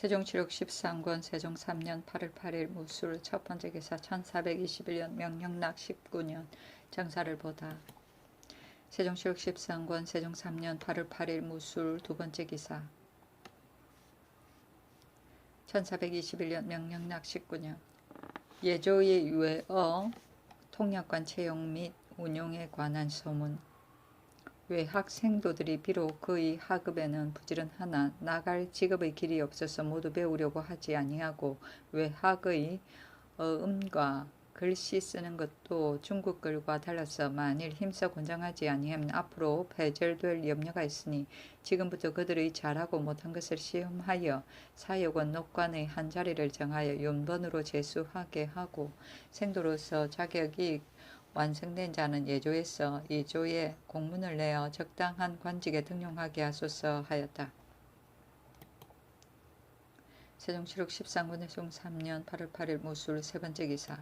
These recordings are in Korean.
세종실록 13권 세종 3년 8월 8일 무술 첫 번째 기사 1421년 명령락 19년 정사를 보다. 세종실록 13권 세종 3년 8월 8일 무술 두 번째 기사 1421년 명령락 19년 예조의 외어 통역관 채용 및 운용에 관한 소문. 외학 생도들이 비록 그의 학업에는 부지런하나 나갈 직업의 길이 없어서 모두 배우려고 하지 아니하고 외학의 어음과 글씨 쓰는 것도 중국글과 달라서 만일 힘써 권장하지 아니하면 앞으로 배절될 염려가 있으니 지금부터 그들의 잘하고 못한 것을 시험하여 사역원 녹관의 한 자리를 정하여 윤번으로 제수하게 하고 생도로서 자격이 완성된 자는 예조에서 이조에 공문을 내어 적당한 관직에 등용하게 하소서 하였다. 세종실록 13권 세종 3년 8월 8일 무술 세 번째 기사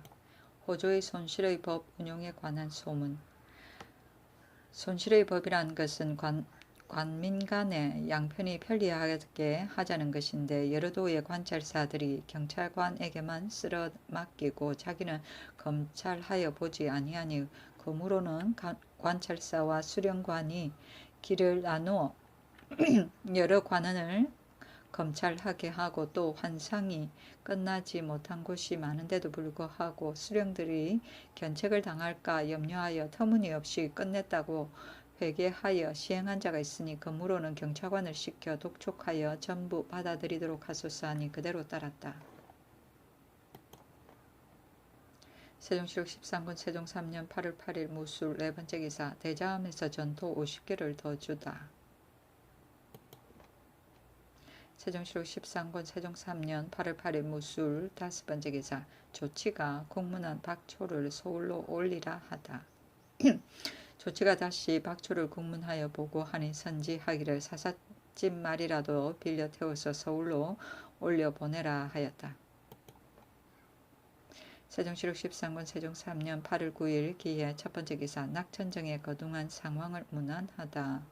호조의 손실의 법 운용에 관한 소문. 손실의 법이란 것은 관민 간에 양편이 편리하게 하자는 것인데 여러 도의 관찰사들이 경찰관에게만 쓸어 맡기고 자기는 검찰하여 보지 아니하니 그러므로는 관찰사와 수령관이 길을 나누어 여러 관원을 검찰하게 하고 또 환상이 끝나지 못한 곳이 많은데도 불구하고 수령들이 견책을 당할까 염려하여 터무니없이 끝냈다고 회개하여 시행한 자가 있으니 그러므로는 경찰관을 시켜 독촉하여 전부 받아들이도록 하소서 하니 그대로 따랐다. 세종실록 13권 세종 3년 8월 8일 무술 네 번째 기사 대자함에서 전토 50개를 더 주다. 세종실록 13권 세종 3년 8월 8일 무술 다섯 번째 기사 조치가 국문한 박초를 서울로 올리라 하다. 조치가 다시 박초를 국문하여 보고하니 선지하기를 사삿집 말이라도 빌려 태워서 서울로 올려보내라 하였다. 세종실록 13권 세종 3년 8월 9일 기해 첫 번째 기사 낙천정의 거둥한 상황을 문안하다.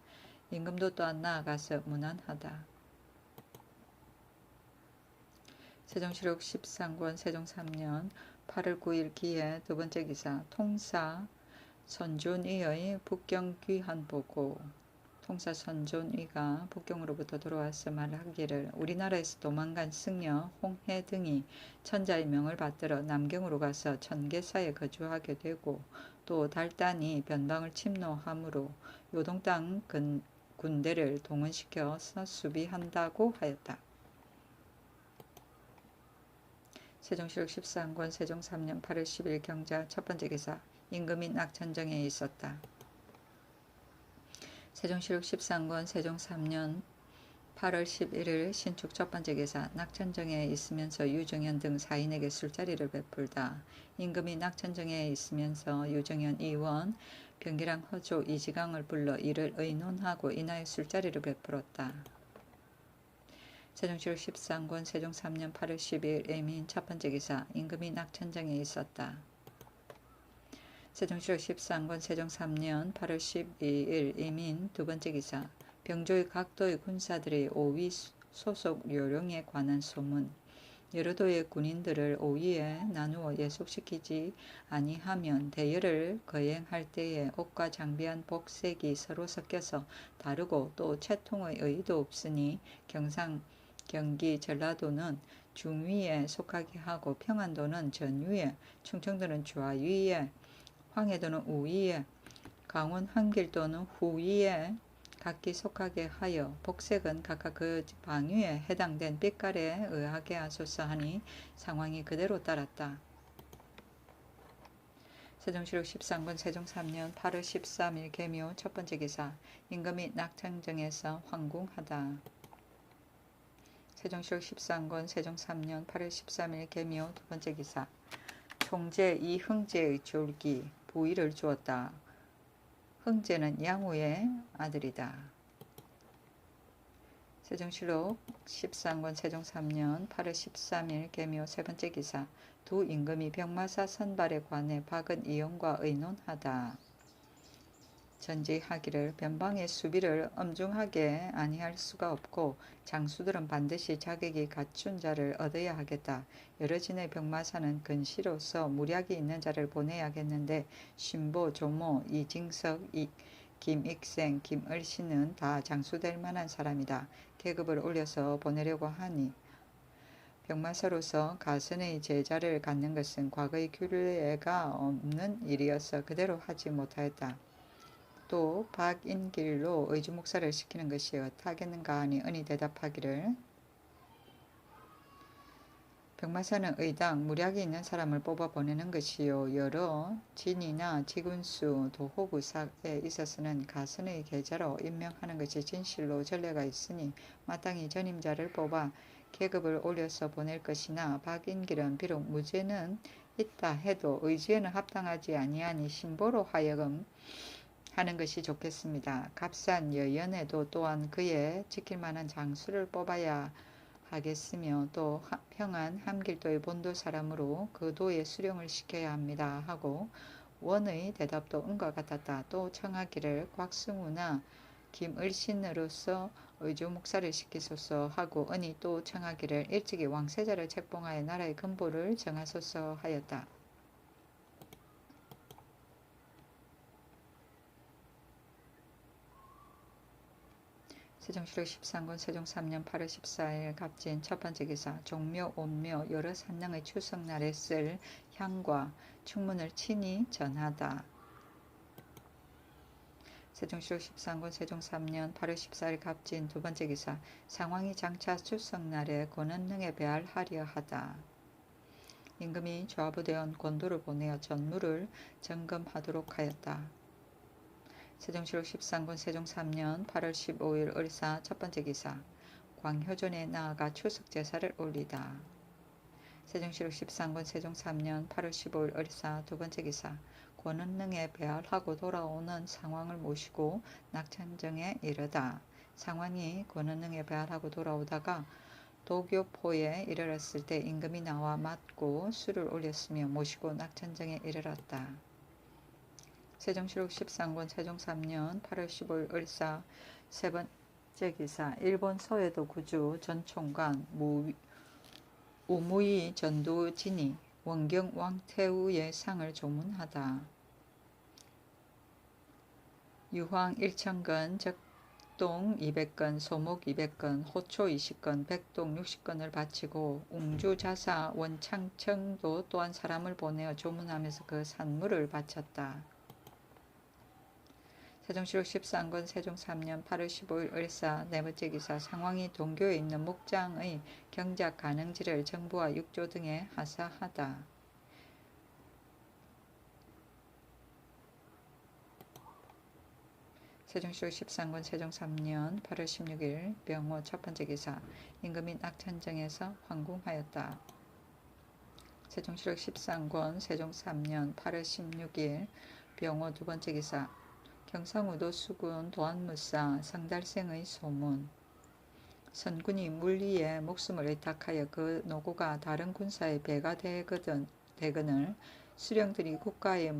임금도 또한 나아가서 문안하다. 세종실록 13권 세종 3년 8월 9일 기해 두 번째 기사 통사 선존위의 북경 귀환 보고. 통사 선존위가 북경으로부터 돌아와서 말하기를 우리나라에서 도망간 승려 홍해 등이 천자의 명을 받들어 남경으로 가서 천계사에 거주하게 되고 또 달단이 변방을 침노함으로 요동 땅 군대를 동원시켜서 수비한다고 하였다. 세종실록 13권 세종 3년 8월 10일 경자 첫 번째 기사 임금이 낙천정에 있었다. 세종실록 13권 세종 3년 8월 11일 신축 첫 번째 기사 낙천정에 있으면서 유정현 등 사인에게 술자리를 베풀다. 임금이 낙천정에 있으면서 유정현 이원, 병기랑 허조 이지강을 불러 이를 의논하고 인하여 술자리를 베풀었다. 세종실록 13권 세종 3년 8월 10일 애민 첫 번째 기사 임금이 낙천정에 있었다. 세종실록 13권 세종 3년 8월 12일 이민 두 번째 기사 병조의 각도의 군사들의 오위 소속 요령에 관한 소문. 여러 도의 군인들을 오위에 나누어 예속시키지 아니하면 대열을 거행할 때에 옷과 장비한 복색이 서로 섞여서 다르고 또 채통의 의의도 없으니 경상, 경기, 전라도는 중위에 속하게 하고 평안도는 전위에, 충청도는 좌위에, 황해도는 우위에, 강원 한길도는 후위에 각기 속하게 하여 복색은 각각 그 방위에 해당된 빛깔에 의하게 하소서 하니 상황이 그대로 따랐다. 세종실록 13권 세종 3년 8월 13일 계묘 첫 번째 기사 임금이 낙천정에서 황궁하다. 세종실록 13권 세종 3년 8월 13일 계묘 두 번째 기사 총재 이흥제의 졸기 부위를 주었다. 흥제는 양우의 아들이다. 세종실록 13권 세종 3년 8월 13일 계묘 세 번째 기사 두 임금이 병마사 선발에 관해 박은 이용과 의논하다. 전지하기를 변방의 수비를 엄중하게 아니할 수가 없고 장수들은 반드시 자격이 갖춘 자를 얻어야 하겠다. 여러 진의 병마사는 근시로서 무략이 있는 자를 보내야겠는데 신보, 조모, 이징석, 김익생, 김을신은 다 장수될 만한 사람이다. 계급을 올려서 보내려고 하니 병마사로서 가선의 제자를 갖는 것은 과거의 규례가 없는 일이어서 그대로 하지 못하였다. 또 박인길로 의주목사를 시키는 것이 어떻겠는가 하니 은히 대답하기를 병마사는 의당 무략이 있는 사람을 뽑아 보내는 것이요 여러 진이나 지군수 도호부사에 있어서는 가선의 계자로 임명하는 것이 진실로 전례가 있으니 마땅히 전임자를 뽑아 계급을 올려서 보낼 것이나 박인길은 비록 무죄는 있다 해도 의지에는 합당하지 아니하니 신보로 하여금 하는 것이 좋겠습니다. 값싼 여연에도 또한 그에 지킬 만한 장수를 뽑아야 하겠으며 또 평안 함길도의 본도 사람으로 그 도에 수령을 시켜야 합니다 하고 원의 대답도 응과 같았다. 또 청하기를 곽승우나 김을신으로서 의주 목사를 시키소서 하고 은이 또 청하기를 일찍이 왕세자를 책봉하여 나라의 근보를 정하소서 하였다. 세종시록 13권 세종 3년 8월 14일 갑진 첫 번째 기사 종묘, 온묘, 여러 산능의 추석날에 쓸 향과 충문을 친히 전하다. 세종시록 13권 세종 3년 8월 14일 갑진 두 번째 기사 상황이 장차 추석날에 권은능에 배할하려 하다. 임금이 좌부대원 권도를 보내어 전무를 점검하도록 하였다. 세종시록 13권 세종 3년 8월 15일 을사 첫 번째 기사 광효전에 나아가 추석제사를 올리다. 세종시록 13권 세종 3년 8월 15일 을사 두 번째 기사 권은능에 배할하고 돌아오는 상황을 모시고 낙천정에 이르다. 상황이 권은능에 배할하고 돌아오다가 도교포에 이르렀을 때 임금이 나와 맞고 술을 올렸으며 모시고 낙천정에 이르렀다. 세종시록 13권 세종 3년 8월 15일 을사 세 번째 기사 일본 서해도 구주 전 총관 우무이 전도진이 원경 왕태우의 상을 조문하다. 유황 1,000건, 적동 200건, 소목 200건, 호초 20건, 백동 60건을 바치고 웅주자사 원창청도 또한 사람을 보내어 조문하면서 그 산물을 바쳤다. 세종시록 13권 세종 3년 8월 15일 을사 네 번째 기사 상황이 동교에 있는 목장의 경작 가능지를 정부와 육조 등에 하사하다. 세종시록 13권 세종 3년 8월 16일 병호 첫 번째 기사 임금이 낙천정에서 황궁하였다. 세종시록 13권 세종 3년 8월 16일 병호 두 번째 기사 경상우도 수군 도안무사 성달생의 소문 선군이 물리에 목숨을 의탁하여 그 노고가 다른 군사의 배가 되거늘 수령들이 국가의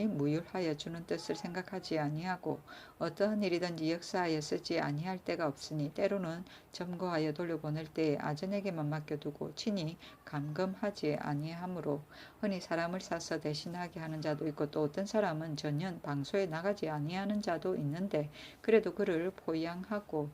무율하여 주는 뜻을 생각하지 아니하고 어떠한 일이든지 역사하여 쓰지 아니할 때가 없으니 때로는 점거하여 돌려보낼 때에 아전에게만 맡겨두고 친히 감금하지 아니하므로 흔히 사람을 사서 대신하게 하는 자도 있고 또 어떤 사람은 전혀 방소에 나가지 아니하는 자도 있는데 그래도 그를 포양하고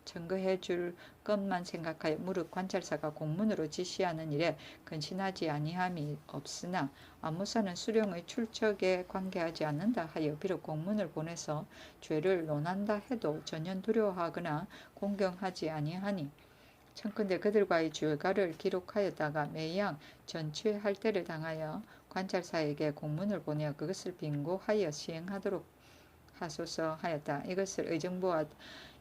증거해 줄 것만 생각하여 무릇 관찰사가 공문으로 지시하는 일에 근신하지 아니함이 없으나 안무사는 수령의 출척에 관계하지 않는다 하여 비록 공문을 보내서 죄를 논한다 해도 전혀 두려워하거나 공경하지 아니하니 청컨대 그들과의 죄가를 기록하였다가 매양 전취할 때를 당하여 관찰사에게 공문을 보내어 그것을 빙고하여 시행하도록 하소서 하였다. 이것을 의정부와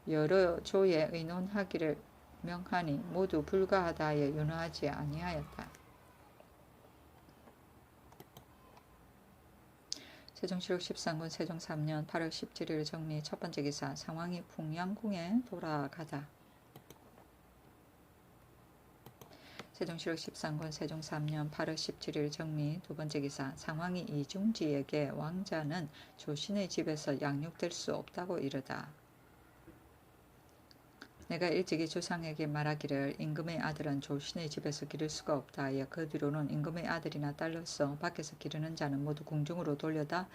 여러 조에 의논하기를 명하니 모두 불가하다 하여 윤허하지 아니하였다. 세종시록 13권 세종 3년 8월 17일 정리 첫 번째 기사 상황이 풍양궁에 돌아가다. 세종시록 13권 세종 3년 8월 17일 정미. 두 번째 기사. 상황이 이중지에게 왕자는 조신의 집에서 양육될 수 없다고 이르다. 내가 일찍이 조상에게 말하기를 임금의 아들은 조신의 집에서 기를 수가 없다 하여 그 뒤로는 임금의 아들이나 딸로서 밖에서 기르는 자는 모두 궁중으로 돌려다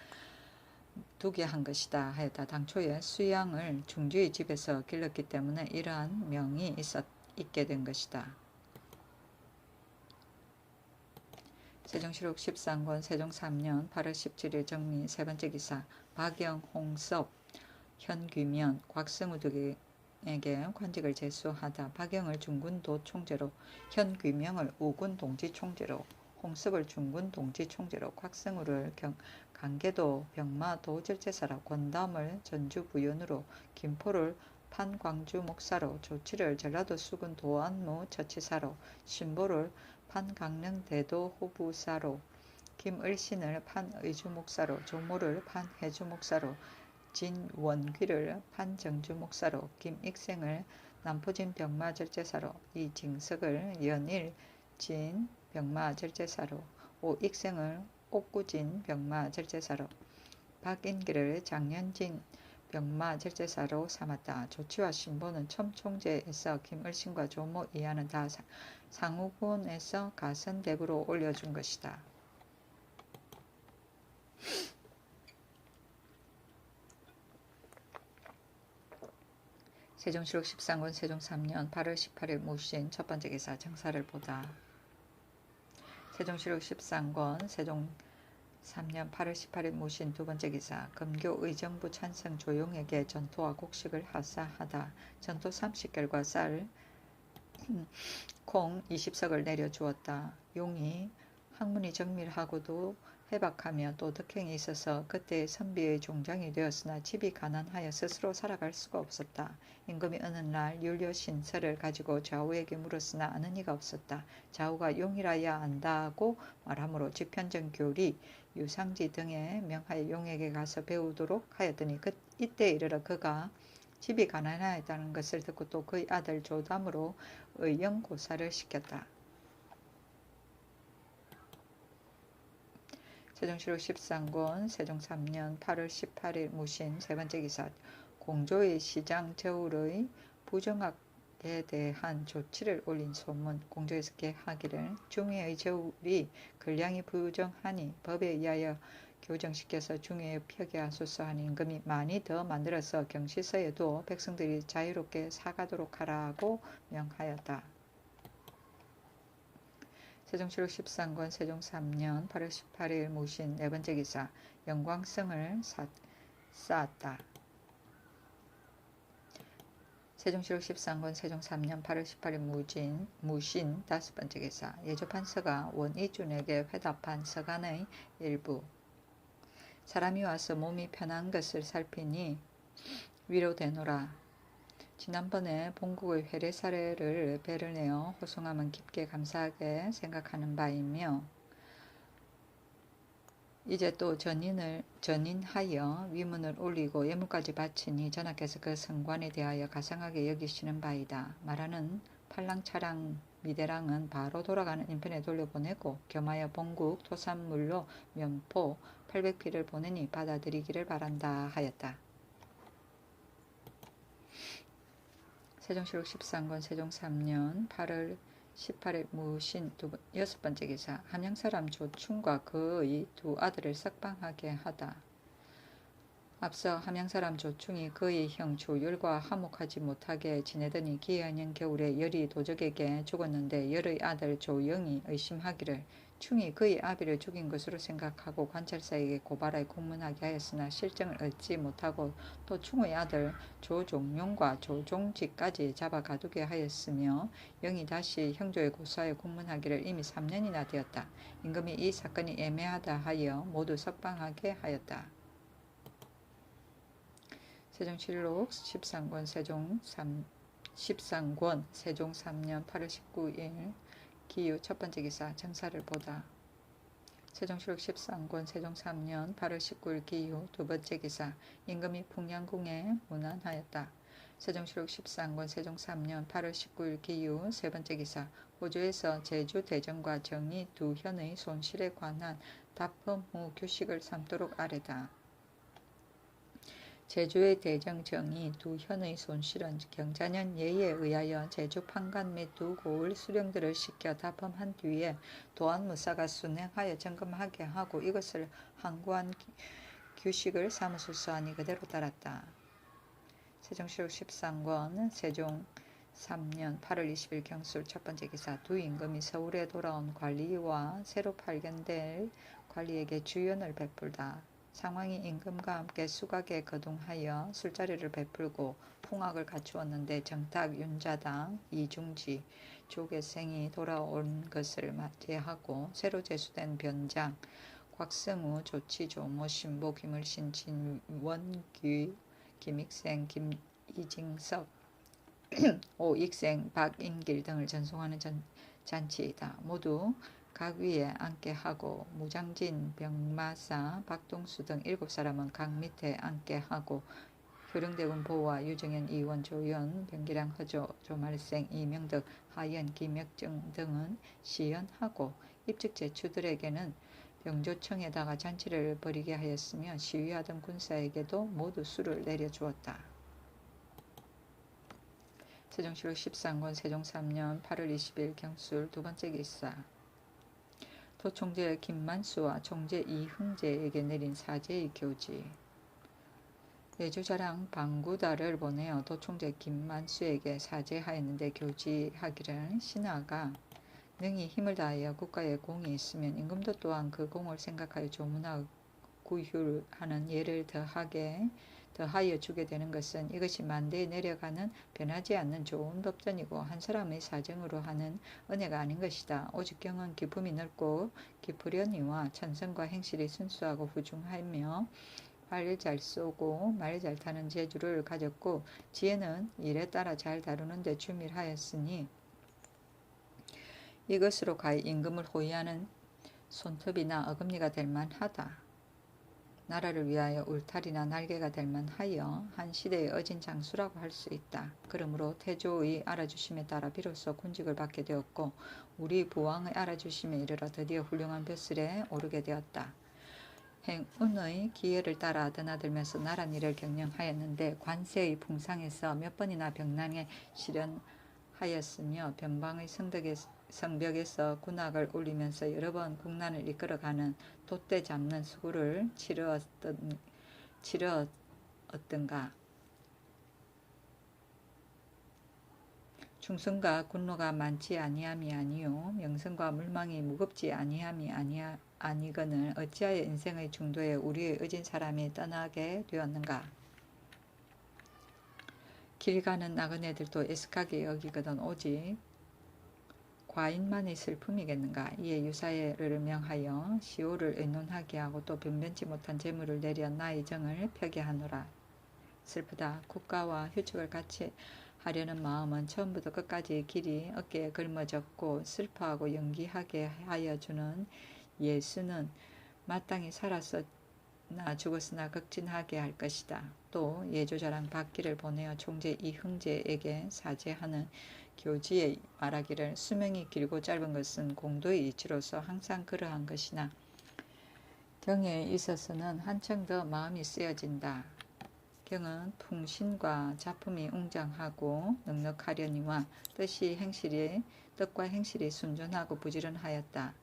두게 한 것이다 하였다. 당초에 수양을 중주의 집에서 길렀기 때문에 이러한 명이 있게 된 것이다. 세종시록 13권 세종 3년 8월 17일 정미. 세 번째 기사. 박영, 홍섭, 현귀면, 곽승우 등에게 관직을 제수하다. 박영을 중군도 총재로, 현귀명을 우군 동지총재로, 홍섭을 중군 동지총재로, 곽승우를 강계도 병마도 절제사로, 권담을 전주부연으로, 김포를 판광주 목사로, 조치를 전라도 수군 도안무 처치사로, 신보를 판강릉 대도 호부사로, 김을신을 판의주 목사로, 조모를 판해주 목사로, 진원귀를 판정주 목사로, 김익생을 남포진 병마 절제사로, 이징석을 연일진 병마 절제사로, 오익생을 옥구진 병마 절제사로, 박인기를 장년진 병마 절제사로 삼았다. 조치와 신보는 첨총재에서 김을신과 조모 이하는 다 상우군에서 가선대부로 올려준 것이다. 세종시록 13권 세종 3년 8월 18일 무신. 첫 번째 기사. 정사를 보다. 세종시록 13권 세종 3년 8월 18일 무신. 두 번째 기사. 금교 의정부 찬성 조용에게 전토와 곡식을 하사하다. 전토 30결과 쌀, 콩 20석을 내려주었다. 용이 학문이 정밀하고도 해박하며 또 덕행이 있어서 그때의 선비의 종장이 되었으나 집이 가난하여 스스로 살아갈 수가 없었다. 임금이 어느 날 율려신서를 가지고 좌우에게 물었으나 아는 이가 없었다. 좌우가 용이라야 안다고 말하므로 지편정 교리, 유상지 등에 명하여 용에게 가서 배우도록 하였더니 이때 이르러 그가 집이 가난하였다는 것을 듣고 또 그의 아들 조담으로 의영고사를 시켰다. 세종시록 13권 세종 3년 8월 18일 무신. 세 번째 기사. 공조의 시장 저울의 부정학에 대한 조치를 올린 소문. 공조에서 하기를 중의의 저울이 근량이 부정하니 법에 의하여 교정시켜서 중의에 표기하소서 하니 임금이 많이 더 만들어서 경시서에 두어 백성들이 자유롭게 사가도록 하라고 명하였다. 세종시록 13권 세종 3년 8월 18일 무신. 네 번째 기사. 영광성을 쌓았다. 세종시록 13권 세종 3년 8월 18일 무신. 다섯 번째 기사. 예조판서가 원이준에게 회답한 서간의 일부. 사람이 와서 몸이 편한 것을 살피니 위로되노라. 지난번에 본국의 회례 사례를 배를 내어 호송함은 깊게 감사하게 생각하는 바이며 이제 또 전인하여 위문을 올리고 예물까지 바치니 전하께서 그 성관에 대하여 가상하게 여기시는 바이다. 말하는 팔랑차랑 미대랑은 바로 돌아가는 인편에 돌려보내고 겸하여 본국 토산물로 면포 800피를 보내니 받아들이기를 바란다 하였다. 세종시록 13권 세종 3년 8월 18일 무신. 여섯 번째 기사. 함양사람 조충과 그의 두 아들을 석방하게 하다. 앞서 함양사람 조충이 그의 형 조열과 화목하지 못하게 지내더니 기해년 겨울에 열이 도적에게 죽었는데 열의 아들 조영이 의심하기를 충이 그의 아비를 죽인 것으로 생각하고 관찰사에게 고발하여 공문하게 하였으나 실정을 얻지 못하고 또 충의 아들 조종용과 조종직까지 잡아 가두게 하였으며 영이 다시 형조에 고소하여 공문하기를 이미 3년이나 되었다. 임금이 이 사건이 애매하다 하여 모두 석방하게 하였다. 세종실록 13권 세종 3년 8월 19일 기유. 첫 번째 기사. 정사를 보다. 세종실록 13권 세종 3년 8월 19일 기유. 두 번째 기사. 임금이 풍량궁에 문안하였다. 세종시록 13권 세종 3년 8월 19일 기유 세 번째 기사. 호주에서 제주 대정과 정의 두 현의 손실에 관한 답험 후 규칙을 삼도록 아뢰다. 제주의 대정 정의 두 현의 손실은 경자년 예에 의하여 제주 판관 및 두 고을 수령들을 시켜 답험한 뒤에 도안무사가 순행하여 점검하게 하고 이것을 항구한 규칙을 사무소서 하니 그대로 따랐다. 세종시록 13권 세종 3년 8월 20일 경술 첫 번째 기사. 두 임금이 서울에 돌아온 관리와 새로 발견될 관리에게 주연을 베풀다. 상황이 임금과 함께 수각에 거둥하여 술자리를 베풀고 풍악을 갖추었는데 정탁, 윤자당, 이중지, 조계생이 돌아온 것을 맞이하고 새로 제수된 변장, 곽승우, 조치조, 모신보, 김을신, 진원규, 김익생, 김이징석, 오익생, 박인길 등을 전송하는 잔치이다. 모두 각 위에 앉게 하고 무장진, 병마사, 박동수 등 7사람은 각 밑에 앉게 하고 효령대군 보와 유정현, 이원, 조연, 병기랑, 허조, 조말생, 이명덕, 하연, 김혁정 등은 시연하고 입직 제추들에게는 병조청에다가 잔치를 벌이게 하였으며 시위하던 군사에게도 모두 술을 내려주었다. 세종시록 13권 세종 3년 8월 20일 경술 두 번째 기사. 도총재 김만수와 총재 이흥재에게 내린 사제의 교지. 예주자랑 방구다를 보내어 도총재 김만수에게 사제하였는데 교지하기를 신하가 능히 힘을 다하여 국가에 공이 있으면 임금도 또한 그 공을 생각하여 조문하고 구휼하는 예를 더하여 주게 되는 것은 이것이 만대에 내려가는 변하지 않는 좋은 법전이고 한 사람의 사정으로 하는 은혜가 아닌 것이다. 오직 경은 기품이 넓고 깊으려니와 천성과 행실이 순수하고 후중하며 활 잘 쏘고 말 잘 타는 재주를 가졌고 지혜는 일에 따라 잘 다루는 데 주밀하였으니 이것으로 가히 임금을 호위하는 손톱이나 어금니가 될 만하다. 나라를 위하여 울타리나 날개가 될 만하여 한 시대의 어진 장수라고 할 수 있다. 그러므로 태조의 알아주심에 따라 비로소 군직을 받게 되었고 우리 부왕의 알아주심에 이르러 드디어 훌륭한 벼슬에 오르게 되었다. 행운의 기회를 따라 드나들면서 나란 일을 경영하였는데 관세의 풍상에서 몇 번이나 병난에 실현하였으며 변방의 성벽에서 군악을 울리면서 여러 번 국난을 이끌어가는 돛대 잡는 수고를 치르었던가. 충성과 군노가 많지 아니함이 아니요 명성과 물망이 무겁지 아니함이 아니거늘 어찌하여 인생의 중도에 우리의 의진 사람이 떠나게 되었는가. 길 가는 나그네들도 애석하게 여기거든 오직 과인만의 슬픔이겠는가. 이에 유사회를 명하여 시호를 의논하게 하고 또 변변치 못한 재물을 내려 나의 정을 펴게 하노라. 슬프다. 국가와 휴축을 같이 하려는 마음은 처음부터 끝까지 길이 어깨에 걸머졌고 슬퍼하고 연기하게 하여 주는 예수는 마땅히 살았으나 죽었으나 극진하게 할 것이다. 또 예조자랑 박기를 보내어 총재 이흥재에게 사죄하는 교지에 말하기를 수명이 길고 짧은 것은 공도의 이치로서 항상 그러한 것이나 경에 있어서는 한층 더 마음이 쓰여진다. 경은 풍신과 작품이 웅장하고 넉넉하려니와 뜻과 행실이 순전하고 부지런하였다.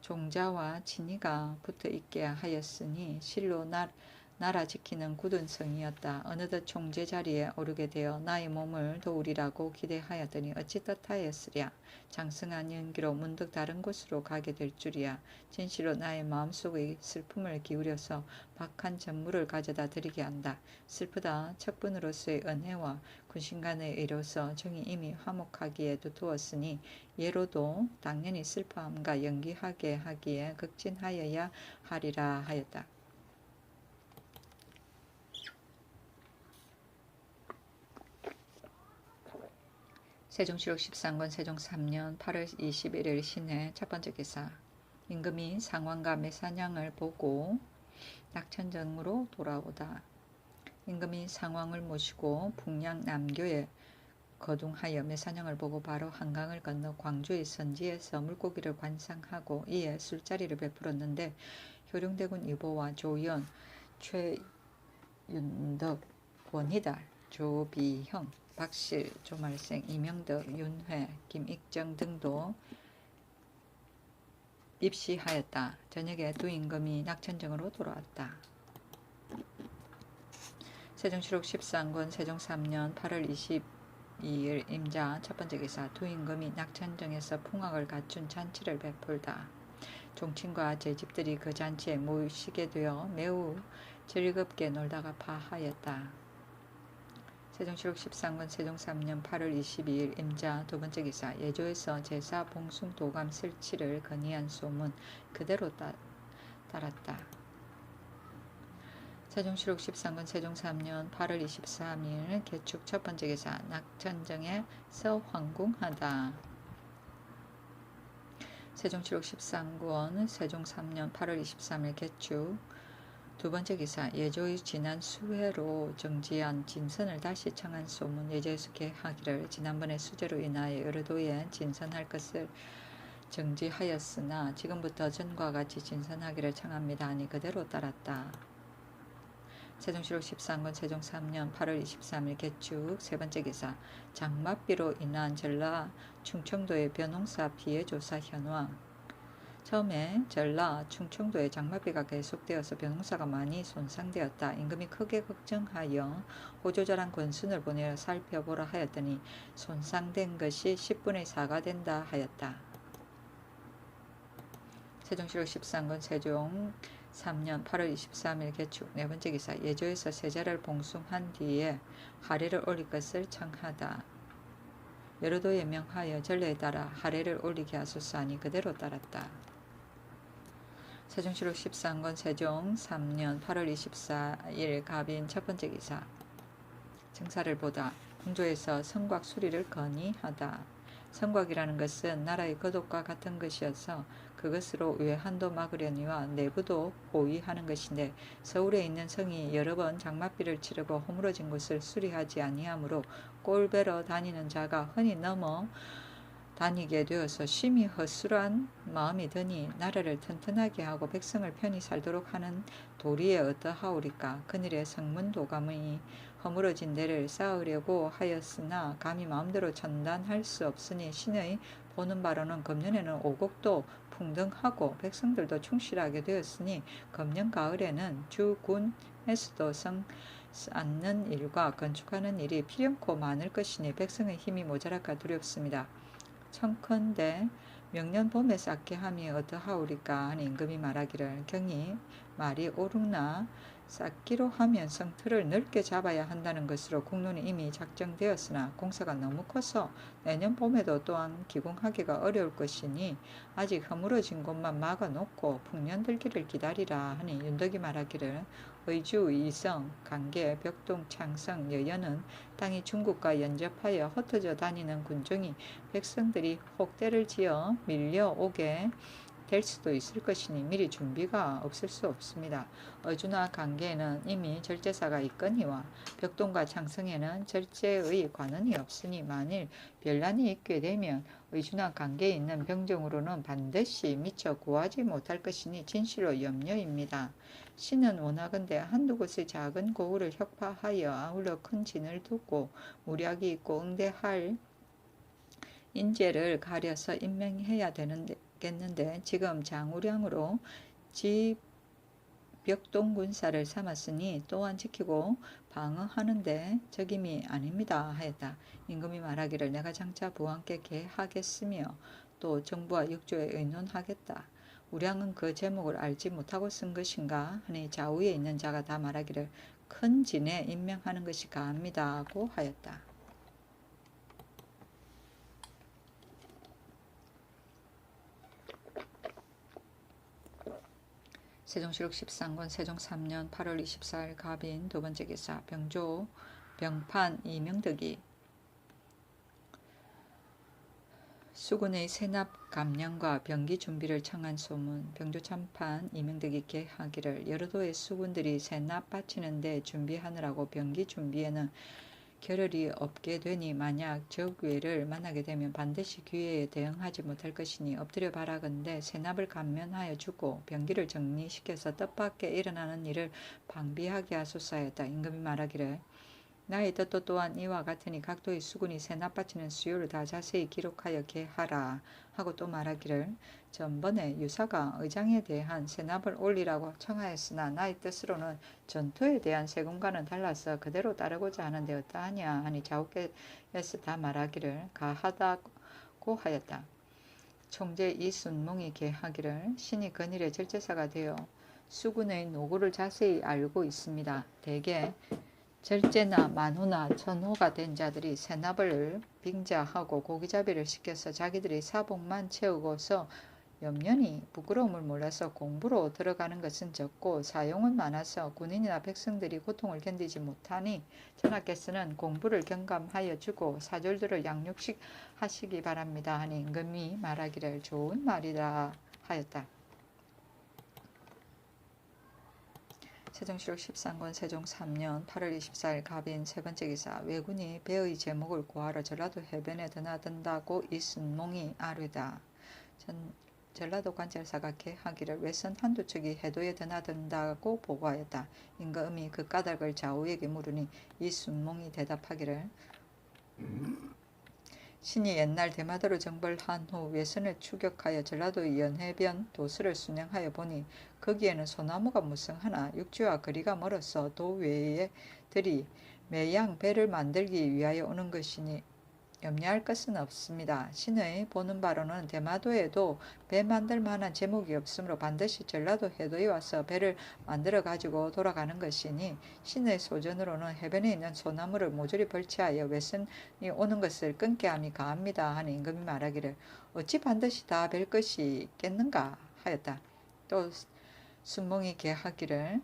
종자와 친이가 붙어있게 하였으니 실로 나라 지키는 굳은 성이었다. 어느덧 총재 자리에 오르게 되어 나의 몸을 도우리라고 기대하였더니 어찌 떳하였으랴. 장성한 연기로 문득 다른 곳으로 가게 될 줄이야. 진실로 나의 마음속의 슬픔을 기울여서 박한 전물을 가져다 드리게 한다. 슬프다. 척분으로서의 은혜와 군신간의 의로서 정이 이미 화목하기에도 두었으니 예로도 당연히 슬퍼함과 연기하게 하기에 극진하여야 하리라 하였다. 세종시록 13권 세종 3년 8월 21일 신해 첫 번째 기사. 임금이 상왕과 매사냥을 보고 낙천정으로 돌아오다. 임금이 상왕을 모시고 풍량 남교에 거둥하여 매사냥을 보고 바로 한강을 건너 광주의 선지에서 물고기를 관상하고 이에 술자리를 베풀었는데 효령대군 이보와 조연, 최윤덕, 권희달, 조비형, 박실, 조말생, 이명덕, 윤회, 김익정 등도 입시하였다. 저녁에 두 임금이 낙천정으로 돌아왔다. 세종실록 13권 세종 3년 8월 22일 임자 첫 번째 기사. 두 임금이 낙천정에서 풍악을 갖춘 잔치를 베풀다. 종친과 제 집들이 그 잔치에 모이시게 되어 매우 즐겁게 놀다가 파하였다. 세종실록 13권 세종 3년 8월 22일 임자 두 번째 기사. 예조에서 제사 봉숭 도감 설치를 건의한 소문 그대로 따랐다. 세종실록 13권 세종 3년 8월 23일 개축 첫 번째 기사. 낙천정에서 황궁하다. 세종실록 13권 세종 3년 8월 23일 개축 두 번째 기사. 예조의 지난 수회로 정지한 진선을 다시 청한 소문. 예조에서 계하기를 지난번에 수재로 인하여 여러 도에 진선할 것을 정지하였으나 지금부터 전과 같이 진선하기를 청합니다 하니 그대로 따랐다. 세종실록 13권 세종 3년 8월 23일 개축 세 번째 기사. 장맛비로 인한 전라 충청도의 벼농사 피해 조사 현황. 처음에 전라 충청도에 장맛비가 계속되어서 벼농사가 많이 손상되었다. 임금이 크게 걱정하여 호조절한 권순을 보내어 살펴보라 하였더니 손상된 것이 10분의 4가 된다 하였다. 세종실록 13권 세종 3년 8월 23일 개축 네 번째 기사. 예조에서 세자를 봉숭한 뒤에 하례를 올릴 것을 청하다. 여러 도에 명하여 전례에 따라 하례를 올리게 하소서 하니 그대로 따랐다. 세종실록 13권 세종 3년 8월 24일 갑인 첫 번째 기사. 정사를 보다. 궁조에서 성곽 수리를 건의하다. 성곽이라는 것은 나라의 거독과 같은 것이어서 그것으로 외환도 막으려니와 내부도 호위하는 것인데 서울에 있는 성이 여러 번 장맛비를 치르고 허물어진 곳을 수리하지 아니하므로 꼴배러 다니는 자가 흔히 넘어 다니게 되어서 심히 허술한 마음이 드니 나라를 튼튼하게 하고 백성을 편히 살도록 하는 도리에 어떠하오리까. 그늘의 성문도감의 허물어진 데를 쌓으려고 하였으나 감히 마음대로 전단할 수 없으니 신의 보는 바로는 금년에는 오곡도 풍등하고 백성들도 충실하게 되었으니 금년 가을에는 주군에서도 성 쌓는 일과 건축하는 일이 필연코 많을 것이니 백성의 힘이 모자랄까 두렵습니다. 청컨대 명년 봄에 쌓게 함이 어떠하오리까 하니 임금이 말하기를 경이 말이 옳으나 쌓기로 하면 성틀을 넓게 잡아야 한다는 것으로 국론이 이미 작정되었으나 공사가 너무 커서 내년 봄에도 또한 기공하기가 어려울 것이니 아직 허물어진 곳만 막아놓고 풍년 들기를 기다리라 하니 윤덕이 말하기를 의주, 이성, 강계, 벽동, 창성, 여연은 땅이 중국과 연접하여 흩어져 다니는 군종이 백성들이 혹대를 지어 밀려오게 될 수도 있을 것이니 미리 준비가 없을 수 없습니다. 의주나 강계에는 이미 절제사가 있거니와 벽동과 창성에는 절제의 관원이 없으니 만일 변란이 있게 되면 의주나 강계에 있는 병정으로는 반드시 미처 구하지 못할 것이니 진실로 염려입니다. 신은 원하건대 한두 곳의 작은 고을을 혁파하여 아울러 큰 진을 두고 무략이 있고 응대할 인재를 가려서 임명해야 되겠는데 지금 장우량으로 지벽동군사를 삼았으니 또한 지키고 방어하는데 적임이 아닙니다 하였다. 임금이 말하기를 내가 장차 부왕께 계하겠으며 또 정부와 육조에 의논하겠다. 우량은 그 제목을 알지 못하고 쓴 것인가 하니 좌우에 있는 자가 다 말하기를 큰 진에 임명하는 것이 가합니다 하고 하였다. 세종실록 13권 세종 3년 8월 24일 갑인 두 번째 기사. 병조 병판 이명덕이 수군의 세납 감량과 병기 준비를 청한 소문. 병조 참판 이명덕이 개하기를 여러 도의 수군들이 세납 바치는데 준비하느라고 병기 준비에는 겨를이 없게 되니 만약 적외를 만나게 되면 반드시 기회에 대응하지 못할 것이니 엎드려 바라건대 세납을 감면하여 주고 병기를 정리시켜서 뜻밖에 일어나는 일을 방비하게 하소서하였다. 임금이 말하기를 나의 뜻도 또한 이와 같으니 각도의 수군이 세납 바치는 수요를 다 자세히 기록하여 개하라 하고 또 말하기를 전번에 유사가 의장에 대한 세납을 올리라고 청하였으나 나의 뜻으로는 전투에 대한 세금과는 달라서 그대로 따르고자 하는데 어떠하냐 하니 좌우께서 다 말하기를 가하다고 하였다. 총재 이순몽이 개하기를 신이 근일의 절제사가 되어 수군의 노고를 자세히 알고 있습니다. 대개 절제나 만호나 천호가 된 자들이 세납을 빙자하고 고기잡이를 시켜서 자기들이 사복만 채우고서 염려니 부끄러움을 몰라서 공부로 들어가는 것은 적고 사용은 많아서 군인이나 백성들이 고통을 견디지 못하니 전하께서는 공부를 경감하여 주고 사졸들을 양육식 하시기 바랍니다 하니 임금이 말하기를 좋은 말이라 하였다. 세종실록 13권 세종 3년 8월 24일 갑인 세 번째 기사. 왜군이 배의 제목을 구하러 전라도 해변에 드나든다고 이순몽이 아뢰다. 전라도 관찰사가 개하기를 외선 한두 척이 해도에 드나든다고 보고하였다. 임금이 그 까닭을 좌우에게 물으니 이순몽이 대답하기를 신이 옛날 대마도를 정벌한 후 외선을 추격하여 전라도의 연해변 도수를 순행하여 보니 거기에는 소나무가 무성하나 육지와 거리가 멀어서 도 외에들이 매양 배를 만들기 위하여 오는 것이니 염려할 것은 없습니다. 신의 보는 바로는 대마도에도 배 만들 만한 제목이 없으므로 반드시 전라도 해도에 와서 배를 만들어 가지고 돌아가는 것이니 신의 소전으로는 해변에 있는 소나무를 모조리 벌치하여 외선이 오는 것을 끊게 함이 가합니다 하니 임금이 말하기를 어찌 반드시 다 뵐 것이 있겠는가 하였다. 또 순몽이 개하기를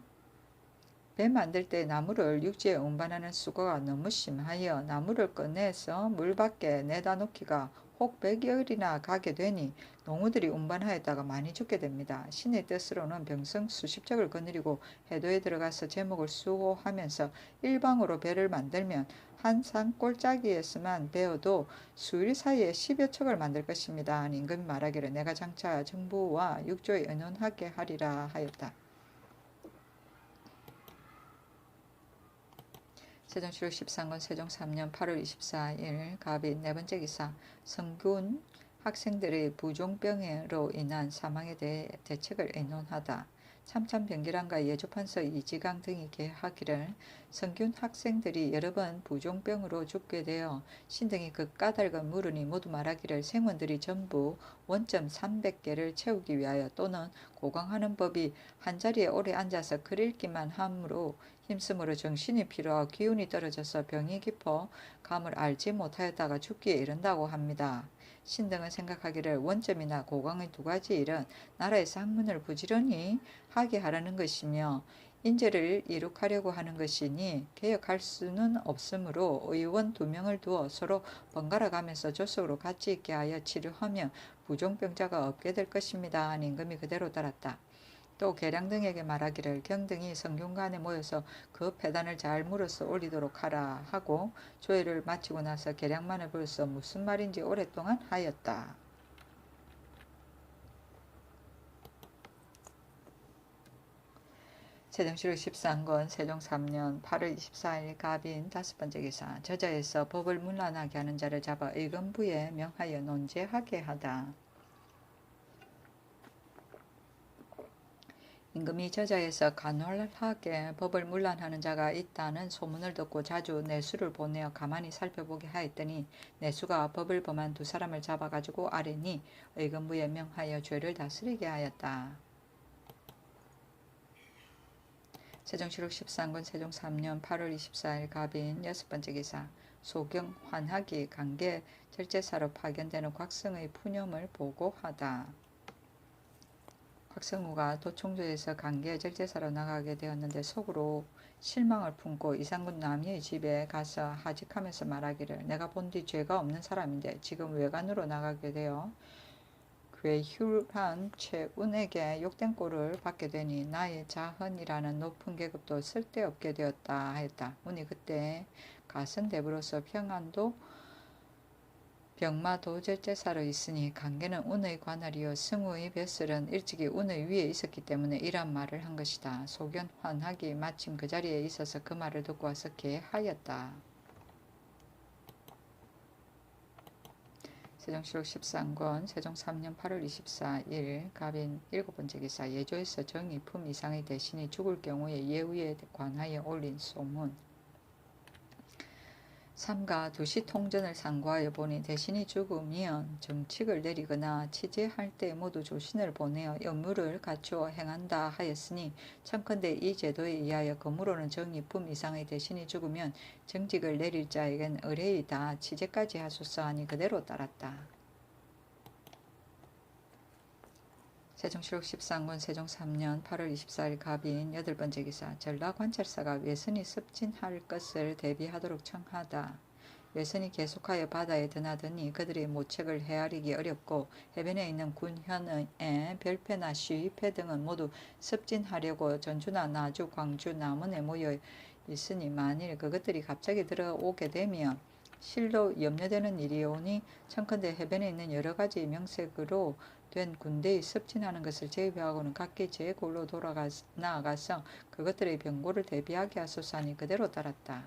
배 만들 때 나무를 육지에 운반하는 수고가 너무 심하여 나무를 꺼내서 물 밖에 내다 놓기가 혹 100여일이나 가게 되니 농우들이 운반하였다가 많이 죽게 됩니다. 신의 뜻으로는 병성 수십 척을 거느리고 해도에 들어가서 제목을 수호하면서 일방으로 배를 만들면 한 산골짜기에서만 베어도 수일 사이에 10여 척을 만들 것입니다. 임금이 말하기를 내가 장차 정부와 육조에 의논하게 하리라 하였다. 세종실록 13권 세종 3년 8월 24일 갑인 네 번째 기사. 성군 학생들의 부종병으로 인한 사망에 대해 대책을 의논하다. 참참병기란과 예조판서 이지강 등이 개하기를 성균 학생들이 여러 번 부종병으로 죽게 되어 신등이 그 까닭을 물으니 모두 말하기를 생원들이 전부 원점 300개를 채우기 위하여 또는 고강하는 법이 한자리에 오래 앉아서 글 읽기만 함으로 힘쓰므로 정신이 피로하고 기운이 떨어져서 병이 깊어 감을 알지 못하였다가 죽기에 이른다고 합니다. 신등은 생각하기를 원점이나 고강의 두 가지 일은 나라에서 학문을 부지런히 하게 하라는 것이며 인재를 이룩하려고 하는 것이니 개혁할 수는 없으므로 의원 2명을 두어 서로 번갈아 가면서 조석으로 같이 있게 하여 치료하며 부종병자가 없게 될 것입니다 하니 임금이 그대로 따랐다. 또 계량 등에게 말하기를 경등이 성균관에 모여서 그 패단을 잘 물어서 올리도록 하라 하고 조회를 마치고 나서 계량만을 불러서 무슨 말인지 오랫동안 하였다. 세종실록 13권 세종 3년 8월 24일 갑인 다섯 번째 기사. 저자에서 법을 문란하게 하는 자를 잡아 의금부에 명하여 논제하게 하다. 임금이 저자에서 간헐하게 법을 문란하는 자가 있다는 소문을 듣고 자주 내수를 보내어 가만히 살펴보게 하였더니 내수가 법을 범한 2사람을 잡아가지고 아뢰니 의금부에 명하여 죄를 다스리게 하였다. 세종실록 13권 세종 3년 8월 24일 갑인 여섯 번째 기사. 소경 환학이 강계 절제사로 파견되는 곽성의 푸념을 보고하다. 곽성우가 도총조에서 강계 절제사로 나가게 되었는데 속으로 실망을 품고 이상군 남이의 집에 가서 하직하면서 말하기를 내가 본 뒤 죄가 없는 사람인데 지금 외간으로 나가게 되어 괴휴한 최운에게 욕된 꼴을 받게 되니 나의 자헌이라는 높은 계급도 쓸데없게 되었다 하였다. 운이 그때 가선대부로서 평안도 병마도절제사로 있으니 관계는 운의 관할이요 승우의 뱃슬은 일찍이 운의 위에 있었기 때문에 이란 말을 한 것이다. 소견환학이 마침 그 자리에 있어서 그 말을 듣고 와서 개하였다. 세종실록 13권 세종 3년 8월 24일 갑인 7번째 기사 예조에서 정의 품 이상의 대신이 죽을 경우에 예우에 관하여 올린 소문. 삼가 두시 통전을 상고하여 보니 대신이 죽으면 정칙을 내리거나 치제할 때 모두 조신을 보내어 업무를 갖추어 행한다 하였으니 청컨대 이 제도에 의하여 거무로는 정의품 이상의 대신이 죽으면 정직을 내릴 자에겐 의뢰이 다 치제까지 하소서 하니 그대로 따랐다. 세종실록 13권 세종 3년 8월 24일 갑인 8번째 기사 전라관찰사가 외선이 습진할 것을 대비하도록 청하다. 외선이 계속하여 바다에 드나드니 그들의 모책을 헤아리기 어렵고 해변에 있는 군현의 별패나 시위패 등은 모두 습진하려고 전주나 나주, 광주, 남원에 모여 있으니 만일 그것들이 갑자기 들어오게 되면 실로 염려되는 일이 오니 청컨대 해변에 있는 여러 가지 명색으로 된 군대의 습진하는 것을 제외하고는 각기 제 골로 나아가서 그것들의 병고를 대비하게 하소서 하니 그대로 따랐다.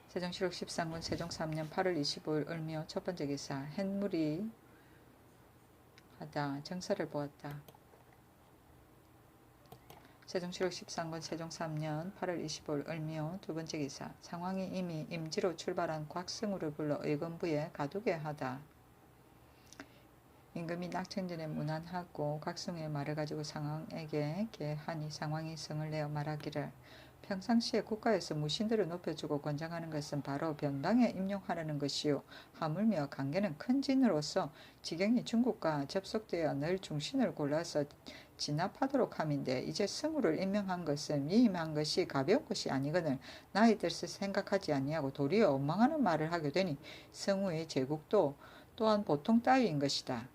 세종실록 13권 세종 3년 8월 25일 을묘 첫번째 기사 햇물이 하다 정사를 보았다. 세종실록 13권 세종 3년 8월 25일 을묘 두번째 기사 상황이 이미 임지로 출발한 곽승우를 불러 의건부에 가두게 하다. 임금이 낙천전에 문안하고 곽승우의 말을 가지고 상왕에게 개하니 상왕이 성을 내어 말하기를 평상시에 국가에서 무신들을 높여주고 권장하는 것은 바로 변방에 임용하려는 것이요 하물며 관계는 큰 진으로서 지경이 중국과 접속되어 늘 중신을 골라서 진압하도록 함인데 이제 승우를 임명한 것은 위임한 것이 가벼운 것이 아니거늘 나의 뜻을 생각하지 아니하고 도리어 원망하는 말을 하게 되니 승우의 제국도 또한 보통 따위인 것이다.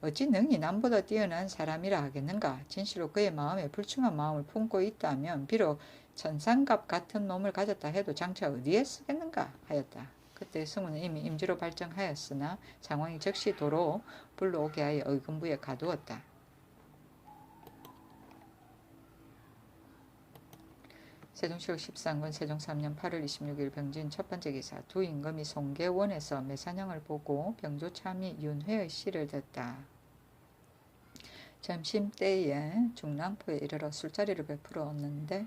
어찌 능히 남보다 뛰어난 사람이라 하겠는가. 진실로 그의 마음에 불충한 마음을 품고 있다면 비록 천상갑 같은 놈을 가졌다 해도 장차 어디에 쓰겠는가 하였다. 그때 승우는 이미 임지로 발정하였으나 상황이 즉시 도로 불러오게 하여 의금부에 가두었다. 세종실록 13권 세종 3년 8월 26일 병진 첫번째 기사 두 임금이 송계원에서 매사냥을 보고 병조참이 윤회의 시를 듣다. 점심때에 중랑포에 이르러 술자리를 베풀었는데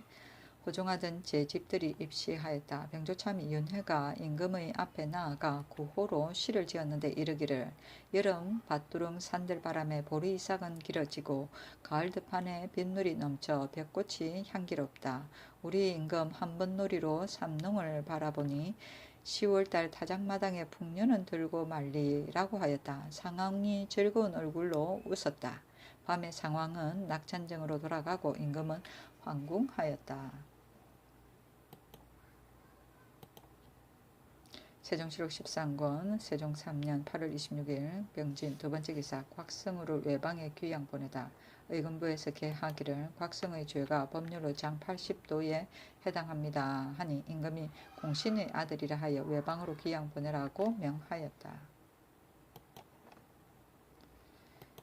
호종하던 제 집들이 입시하였다. 병조참이 윤회가 임금의 앞에 나아가 구호로 시를 지었는데 이르기를 여름 밭두릉 산들바람에 보리 이삭은 길어지고 가을 들판에 빗물이 넘쳐 벽꽃이 향기롭다. 우리 임금 한번놀이로 삼농을 바라보니 10월달 타작마당에 풍년은 들고 말리라고 하였다. 상왕이 즐거운 얼굴로 웃었다. 밤에 상왕은 낙천정으로 돌아가고 임금은 황궁하였다. 세종실록 13권 세종 3년 8월 26일 병진 두번째 기사 곽승우를 외방에 귀양 보내다. 의금부에서 개하기를 곽승우의 죄가 법률로 장 80도에 해당합니다 하니 임금이 공신의 아들이라 하여 외방으로 귀양 보내라고 명하였다.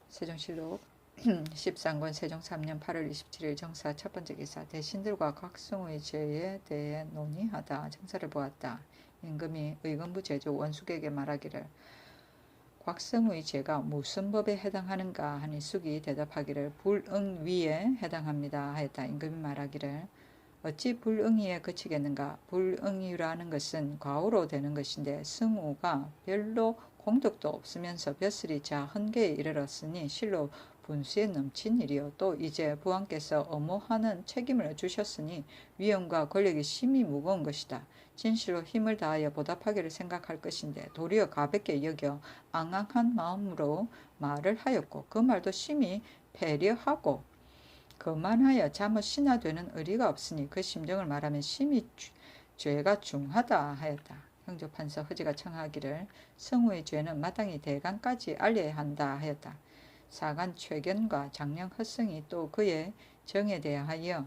세종실록 13권 세종 3년 8월 27일 정사 첫번째 기사 대신들과 곽승우의 죄에 대해 논의하다. 정사를 보았다. 임금이 의금부 제조 원숙에게 말하기를 곽승우의 죄가 무슨 법에 해당하는가 하니 숙이 대답하기를 불응위에 해당합니다 하였다. 임금이 말하기를 어찌 불응위에 그치겠는가. 불응위라는 것은 과오로 되는 것인데 승우가 별로 공덕도 없으면서 벼슬이 자헌계에 이르렀으니 실로 분수에 넘친 일이요. 또 이제 부왕께서 엄호하는 책임을 주셨으니 위엄과 권력이 심히 무거운 것이다. 진실로 힘을 다하여 보답하기를 생각할 것인데 도리어 가볍게 여겨 앙앙한 마음으로 말을 하였고 그 말도 심히 배려하고 거만하여 잠옷 신하되는 의리가 없으니 그 심정을 말하면 심히 죄가 중하다 하였다. 형조판서 허지가 청하기를 성우의 죄는 마땅히 대간까지 알려야 한다 하였다. 사간 최견과 장령 허성이 또 그의 정에 대하여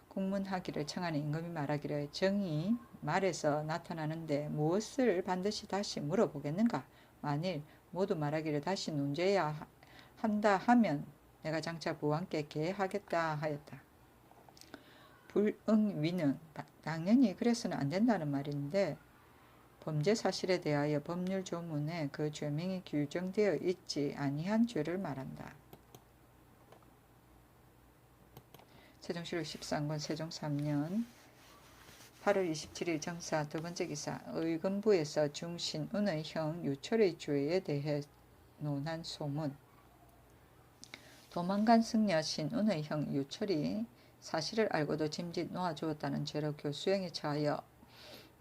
국문하기를 청하는 임금이 말하기를 정이 말에서 나타나는데 무엇을 반드시 다시 물어보겠는가? 만일 모두 말하기를 다시 논제해야 한다 하면 내가 장차 부왕께 계하겠다 하였다. 불응위는 당연히 그래서는 안 된다는 말인데 범죄 사실에 대하여 법률 조문에 그 죄명이 규정되어 있지 아니한 죄를 말한다. 세종실록 13권 세종 3년 8월 27일 정사 두 번째 기사 의금부에서 중신운의 형 유철의 죄에 대해 논한 소문. 도망간 승려 신운의 형 유철이 사실을 알고도 짐짓 놓아주었다는 죄로 교수형에 처하여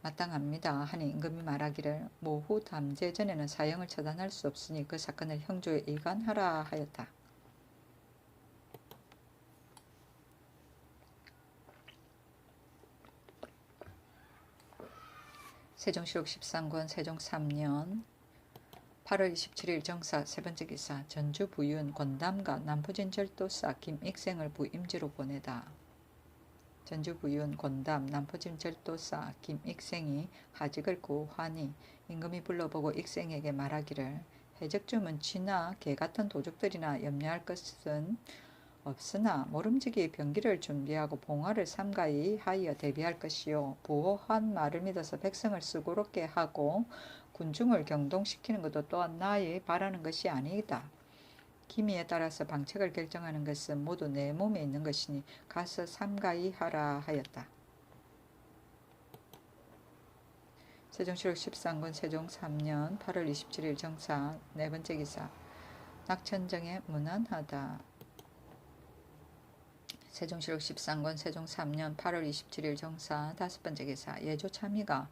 마땅합니다 하니 임금이 말하기를 모후 담제 전에는 사형을 처단할 수 없으니 그 사건을 형조에 이관하라 하였다. 세종실록 13권 세종 3년 8월 27일 정사 세 번째 기사 전주 부윤 권담과 남포진 절도사 김익생을 부임지로 보내다. 전주 부윤 권담 남포진 절도사 김익생이 하직을 구하니 임금이 불러보고 익생에게 말하기를 해적쯤은 쥐나 개 같은 도적들이나 염려할 것은 없으나 모름지기 병기를 준비하고 봉화를 삼가히 하여 대비할 것이요 부호한 말을 믿어서 백성을 수고롭게 하고 군중을 경동시키는 것도 또한 나의 바라는 것이 아니이다. 기미에 따라서 방책을 결정하는 것은 모두 내 몸에 있는 것이니 가서 삼가히 하라 하였다. 세종실록 13권 세종 3년 8월 27일 정사 네 번째 기사 낙천정에 무난하다. 세종실록 13권 세종 3년 8월 27일 정사 다섯 번째 기사 예조참의가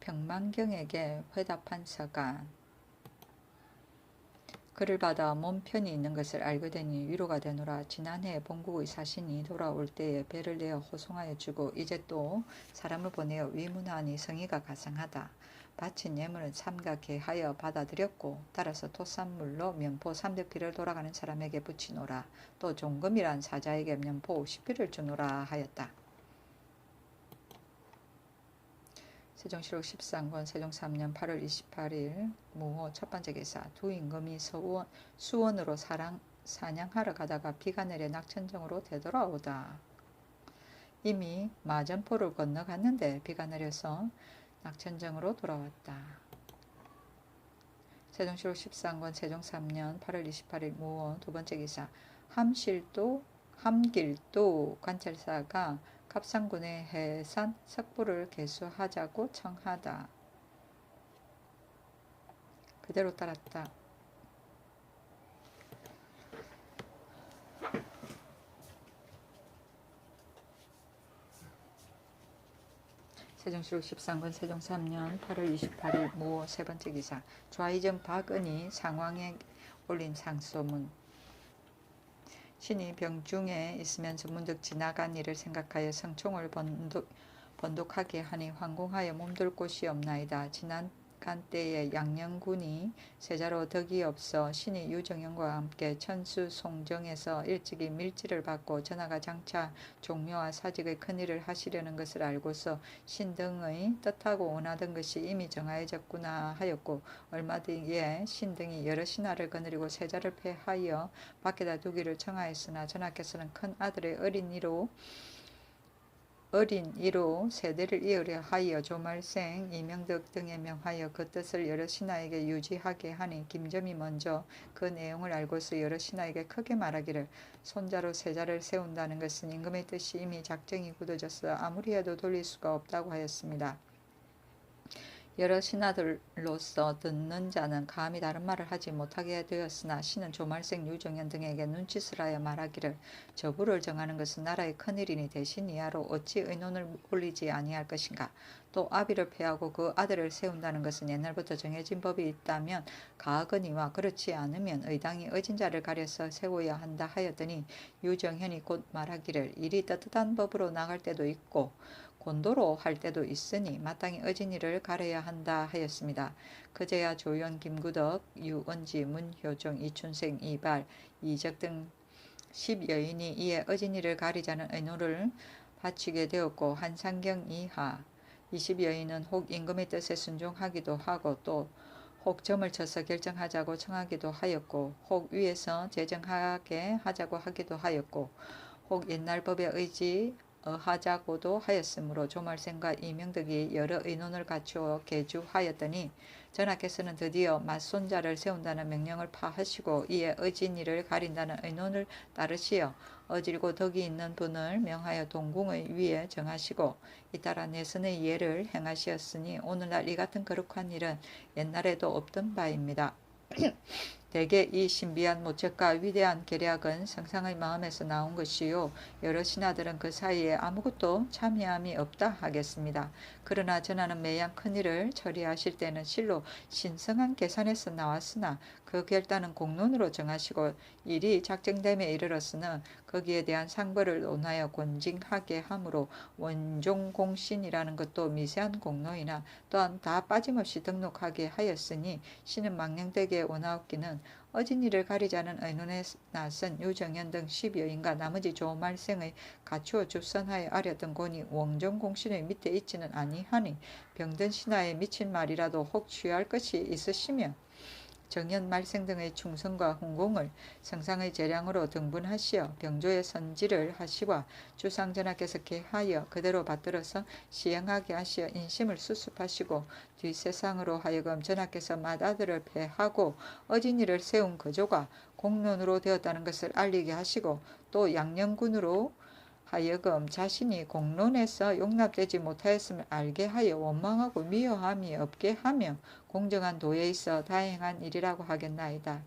평만경에게 회답한 서간 그를 받아 몸 편히 있는 것을 알게 되니 위로가 되노라. 지난해 본국의 사신이 돌아올 때에 배를 내어 호송하여 주고 이제 또 사람을 보내어 위문하니 성의가 가상하다. 바친 예물은 삼가게 하여 받아들였고 따라서 토산물로 면포 300피를 돌아가는 사람에게 붙이노라. 또 종금이란 사자에게 면포 50피를 주노라 하였다. 세종실록 13권 세종 3년 8월 28일 무호 첫 번째 기사 두 임금이 수원으로 사냥하러 가다가 비가 내려 낙천정으로 되돌아오다. 이미 마전포를 건너갔는데 비가 내려서 낙천정으로 돌아왔다. 세종실록 13권 세종 3년 8월 28일 무호 두 번째 기사 함길도 관찰사가 갑상군의 해산 석부를 개수하자고 청하다. 그대로 따랐다. 세종실록 13권 세종 3년 8월 28일 무호 세 번째 기사 좌의정 박은이 상왕에 올린 상소문. 신이 병중에 있으면서 문득 지나간 일을 생각하여 성총을 번독하게 하니 황궁하여 몸둘 곳이 없나이다. 지나간 때에 양녕군이 세자로 덕이 없어 신이 유정영과 함께 천수 송정에서 일찍이 밀지를 받고 전하가 장차 종묘와 사직의 큰일을 하시려는 것을 알고서 신등의 뜻하고 원하던 것이 이미 정하여졌구나 하였고 얼마 뒤에 신등이 여러 신하를 거느리고 세자를 폐하여 밖에다 두기를 청하였으나 전하께서는 큰 아들의 어린 이로 세대를 이으려 하여 조말생 이명덕 등에 명하여 그 뜻을 여러 신하에게 유지하게 하니 김점이 먼저 그 내용을 알고서 여러 신하에게 크게 말하기를 손자로 세자를 세운다는 것은 임금의 뜻이 이미 작정이 굳어져서 아무리 해도 돌릴 수가 없다고 하였습니다. 여러 신하들로서 듣는 자는 감히 다른 말을 하지 못하게 되었으나 신은 조말생 유정현 등에게 눈짓을 하여 말하기를 저부를 정하는 것은 나라의 큰일이니 대신 이하로 어찌 의논을 올리지 아니할 것인가. 또 아비를 패하고 그 아들을 세운다는 것은 옛날부터 정해진 법이 있다면 가하거니와 그렇지 않으면 의당이 의진자를 가려서 세워야 한다 하였더니 유정현이 곧 말하기를 일이 떳떳한 법으로 나갈 때도 있고 곤도로 할 때도 있으니 마땅히 어진이를 가려야 한다 하였습니다. 그제야 조연, 김구덕, 유은지, 문효정, 이춘생, 이발, 이적 등 10여인이 이에 어진이를 가리자는 의논을 바치게 되었고 한상경 이하 20여인은 혹 임금의 뜻에 순종하기도 하고 또 혹 점을 쳐서 결정하자고 청하기도 하였고 혹 위에서 제정하게 하자고 하기도 하였고 혹 옛날 법에 의지하자고도 하였으므로 조말생과 이명덕이 여러 의논을 갖추어 개주하였더니 전하께서는 드디어 맞손자를 세운다는 명령을 파하시고 이에 어진이를 가린다는 의논을 따르시어 어질고 덕이 있는 분을 명하여 동궁의 위에 정하시고 잇따라 내선의 예를 행하시었으니 오늘날 이 같은 거룩한 일은 옛날에도 없던 바입니다. 대개 이 신비한 모책과 위대한 계략은 성상의 마음에서 나온 것이요 여러 신하들은 그 사이에 아무것도 참여함이 없다 하겠습니다. 그러나 전하는 매양 큰일을 처리하실 때는 실로 신성한 계산에서 나왔으나 그 결단은 공론으로 정하시고 일이 작정됨에 이르렀으나 거기에 대한 상벌을 논하여 권징하게 하므로 원종공신이라는 것도 미세한 공로이나 또한 다 빠짐없이 등록하게 하였으니 신은 망령되게 원하옵기는 어진이를 가리자는 의논에 나선 유정현 등 10여인과 나머지 조말생의 갖추어 주선하여 아렸던 권이 원종공신의 밑에 있지는 아니하니 병든 신하에 미친 말이라도 혹 취할 것이 있으시며 정연 말생 등의 충성과 훈공을 성상의 재량으로 등분하시어 병조의 선지를 하시고 주상전하께서 계하여 그대로 받들어서 시행하게 하시어 인심을 수습하시고 뒷세상으로 하여금 전하께서 맏아들을 패하고 어진이를 세운 거조가 공론으로 되었다는 것을 알리게 하시고 또 양녕군으로 하여금 자신이 공론에서 용납되지 못하였음을 알게 하여 원망하고 미워함이 없게 하며 공정한 도에 있어 다행한 일이라고 하겠나이다.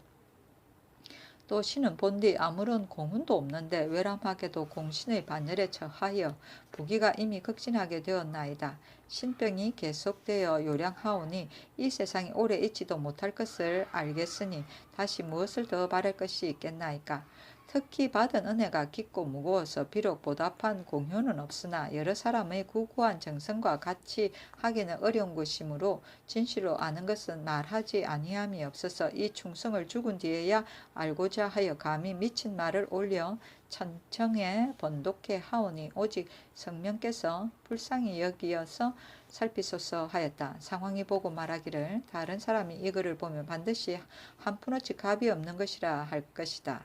또 신은 본디 아무런 공훈도 없는데 외람하게도 공신의 반열에 처하여 부귀가 이미 극진하게 되었나이다. 신병이 계속되어 요량하오니 이 세상이 오래 있지도 못할 것을 알겠으니 다시 무엇을 더 바랄 것이 있겠나이까. 특히 받은 은혜가 깊고 무거워서 비록 보답한 공효는 없으나 여러 사람의 구구한 정성과 같이 하기는 어려운 것이므로 진실로 아는 것은 말하지 아니함이 없어서 이 충성을 죽은 뒤에야 알고자 하여 감히 미친 말을 올려 천청에 번독해 하오니 오직 성명께서 불쌍히 여기어서 살피소서 하였다. 상황이 보고 말하기를 다른 사람이 이 글을 보면 반드시 한 푼어치 값이 없는 것이라 할 것이다.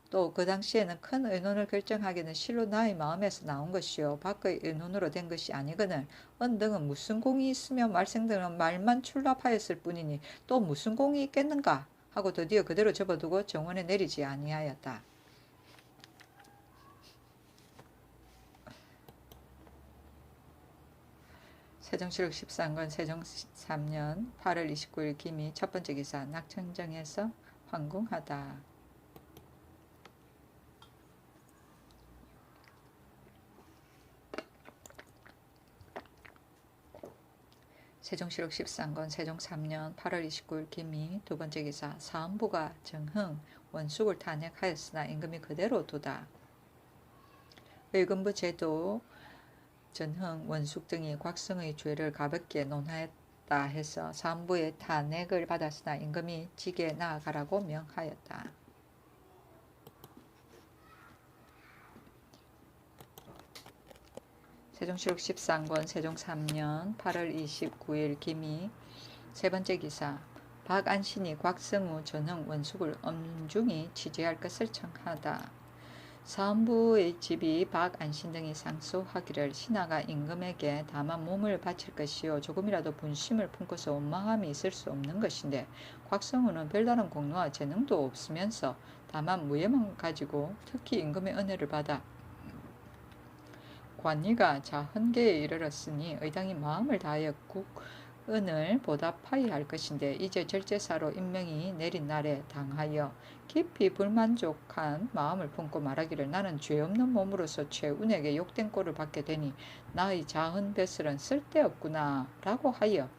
또 그 당시에는 큰 의논을 결정하기는 실로 나의 마음에서 나온 것이요 밖의 의논으로 된 것이 아니거늘 언등은 무슨 공이 있으며 말생등은 말만 출납하였을 뿐이니 또 무슨 공이 있겠는가 하고 드디어 그대로 접어두고 정원에 내리지 아니하였다. 세종실록 13권 세종 3년 8월 29일 기미 첫 번째 기사 낙천정에서 황궁하다. 세종실록 13권 세종 3년 8월 29일 기미 두 번째 기사 사헌부가 정흥 원숙을 탄핵하였으나 임금이 그대로 두다. 의금부 제도 전흥 원숙 등이 곽성의 죄를 가볍게 논하였다 해서 사헌부의 탄핵을 받았으나 임금이 직에 나아가라고 명하였다. 세종실록 13권 세종 3년 8월 29일 기미 세 번째 기사 박안신이 곽성우 전흥 원숙을 엄중히 취재할 것을 청하다. 사헌부의 집이 박안신 등이 상소하기를 신하가 임금에게 다만 몸을 바칠 것이요 조금이라도 분심을 품고서 원망함이 있을 수 없는 것인데 곽성우는 별다른 공로와 재능도 없으면서 다만 무예만 가지고 특히 임금의 은혜를 받아 관리가 자헌계에 이르렀으니 의당이 마음을 다하여 은을 보답하여야 할 것인데 이제 절제사로 임명이 내린 날에 당하여 깊이 불만족한 마음을 품고 말하기를 나는 죄 없는 몸으로서 최운에게 욕된 꼴을 받게 되니 나의 자흔 뱃슬은 쓸데없구나 라고 하여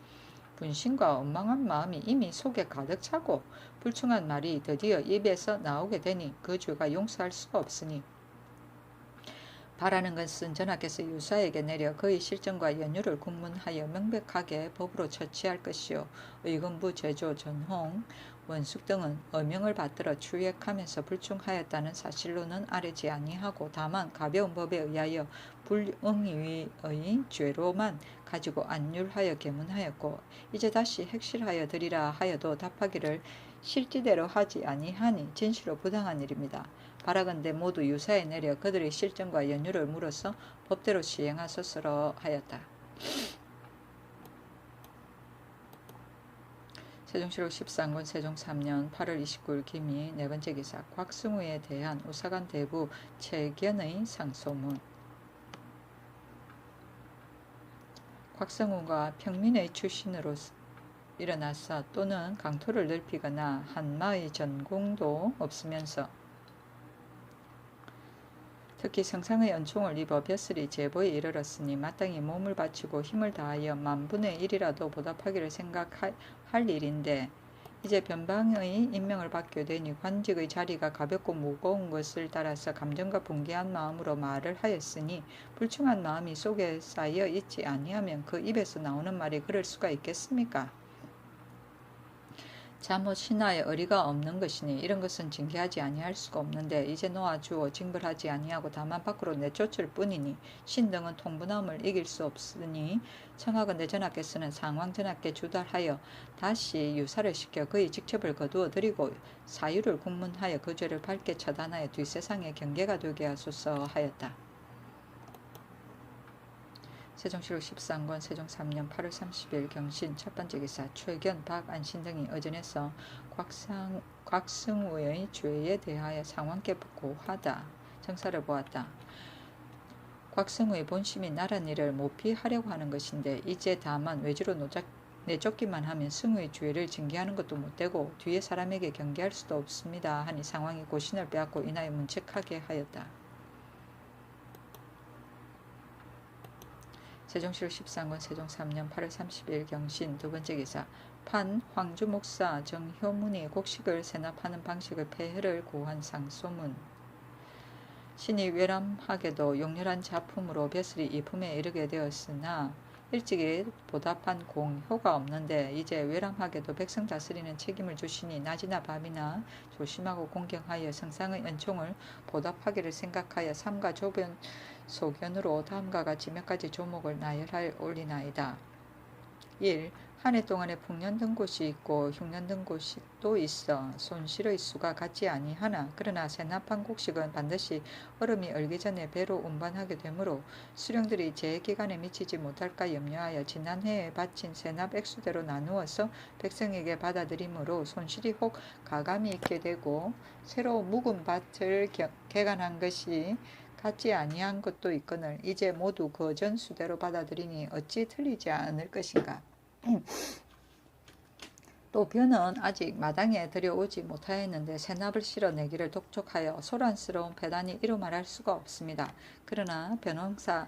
분신과 원망한 마음이 이미 속에 가득 차고 불충한 말이 드디어 입에서 나오게 되니 그 죄가 용서할 수가 없으니 바라는 것은 전하께서 유사에게 내려 그의 실정과 연유를 군문하여 명백하게 법으로 처치할 것이요 의금부 제조 전홍 원숙 등은 어명을 받들어 출액하면서 불충하였다는 사실로는 아뢰지 아니하고 다만 가벼운 법에 의하여 불응의의 죄로만 가지고 안율하여 계문하였고 이제 다시 핵실하여 드리라 하여도 답하기를 실지대로 하지 아니하니 진실로 부당한 일입니다. 바라건대 모두 유사에 내려 그들의 실정과 연유를 물어서 법대로 시행하소서로 하였다. 세종실록 13권 세종 3년 8월 29일 김희 네번째 기사 곽승우에 대한 우사관 대부 채견의 상소문. 곽승우가 평민의 출신으로 일어나서 또는 강토를 넓히거나 한마의 전공도 없으면서 특히 성상의 은총을 입어 벼슬이 제보에 이르렀으니 마땅히 몸을 바치고 힘을 다하여 만분의 1이라도 보답하기를 생각할 일인데 이제 변방의 임명을 받게 되니 관직의 자리가 가볍고 무거운 것을 따라서 감정과 분개한 마음으로 말을 하였으니 불충한 마음이 속에 쌓여 있지 아니하면 그 입에서 나오는 말이 그럴 수가 있겠습니까? 잘못 신하에 의리가 없는 것이니 이런 것은 징계하지 아니할 수가 없는데 이제 놓아주어 징벌하지 아니하고 다만 밖으로 내쫓을 뿐이니 신 등은 통분함을 이길 수 없으니 청하건대 전하께서는 상왕 전하께 주달하여 다시 유사를 시켜 그의 직첩을 거두어 드리고 사유를 군문하여 그 죄를 밝게 처단하여 뒷세상에 경계가 되게 하소서 하였다. 세종실록 13권 세종 3년 8월 30일 경신 첫번째 기사 최견, 박안신 등이 의전해서 곽승우의 죄에 대하여 상왕께 고하다 정사를 보았다. 곽승우의 본심이 나란 일을 모피하려고 하는 것인데 이제 다만 외주로 내쫓기만 하면 승우의 죄를 징계하는 것도 못되고 뒤에 사람에게 경계할 수도 없습니다 하니 상왕이 고신을 빼앗고 이나에 문책하게 하였다. 세종실록 13권 세종 3년 8월 30일 경신 두번째 기사 판 황주 목사 정효문이 곡식을 세납하는 방식의 폐해를 고한 상소문. 신이 외람하게도 용렬한 작품으로 벼슬이 이품에 이르게 되었으나 일찍이 보답한 공효가 없는데 이제 외람하게도 백성 다스리는 책임을 주시니 낮이나 밤이나 조심하고 공경하여 성상의 은총을 보답하기를 생각하여 삼가 조변 소견으로 다음과 같이 몇 가지 조목을 나열하여 올리나이다. 1. 한 해 동안에 풍년든 곳이 있고 흉년든 곳이 또 있어 손실의 수가 같지 아니하나 그러나 세납한 곡식은 반드시 얼음이 얼기 전에 배로 운반하게 되므로 수령들이 제기간에 미치지 못할까 염려하여 지난해에 바친 세납 액수대로 나누어서 백성에게 받아들이므로 손실이 혹 가감이 있게 되고 새로 묵은 밭을 개간한 것이 같지 아니한 것도 있거늘 이제 모두 그 전 수대로 받아들이니 어찌 틀리지 않을 것인가. 또 변은 아직 마당에 들여오지 못하였는데 세납을 실어내기를 독촉하여 소란스러운 배단이 이루 말할 수가 없습니다. 그러나 변홍사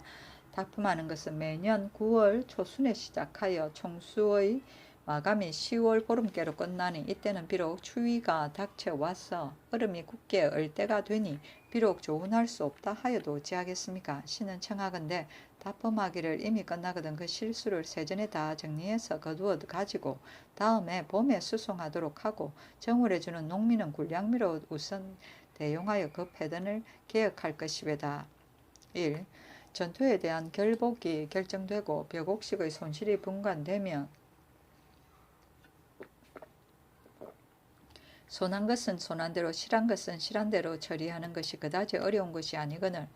납품하는 것은 매년 9월 초순에 시작하여 총수의 마감이 10월 보름께로 끝나니 이때는 비록 추위가 닥쳐와서 얼음이 굳게 얼 때가 되니 비록 조운할 수 없다 하여도 어찌하겠습니까? 신은 청하건대 납품하기를 이미 끝나거든 그 실수를 세전에 다 정리해서 거두어 가지고 다음에 봄에 수송하도록 하고 정월해주는 농민은 굴량미로 우선 대용하여 그 패단을 개혁할 것이외다. 1. 전투에 대한 결복이 결정되고 벼곡식의 손실이 분간되면 손한 것은 손한대로 실한 것은 실한대로 처리하는 것이 그다지 어려운 것이 아니거늘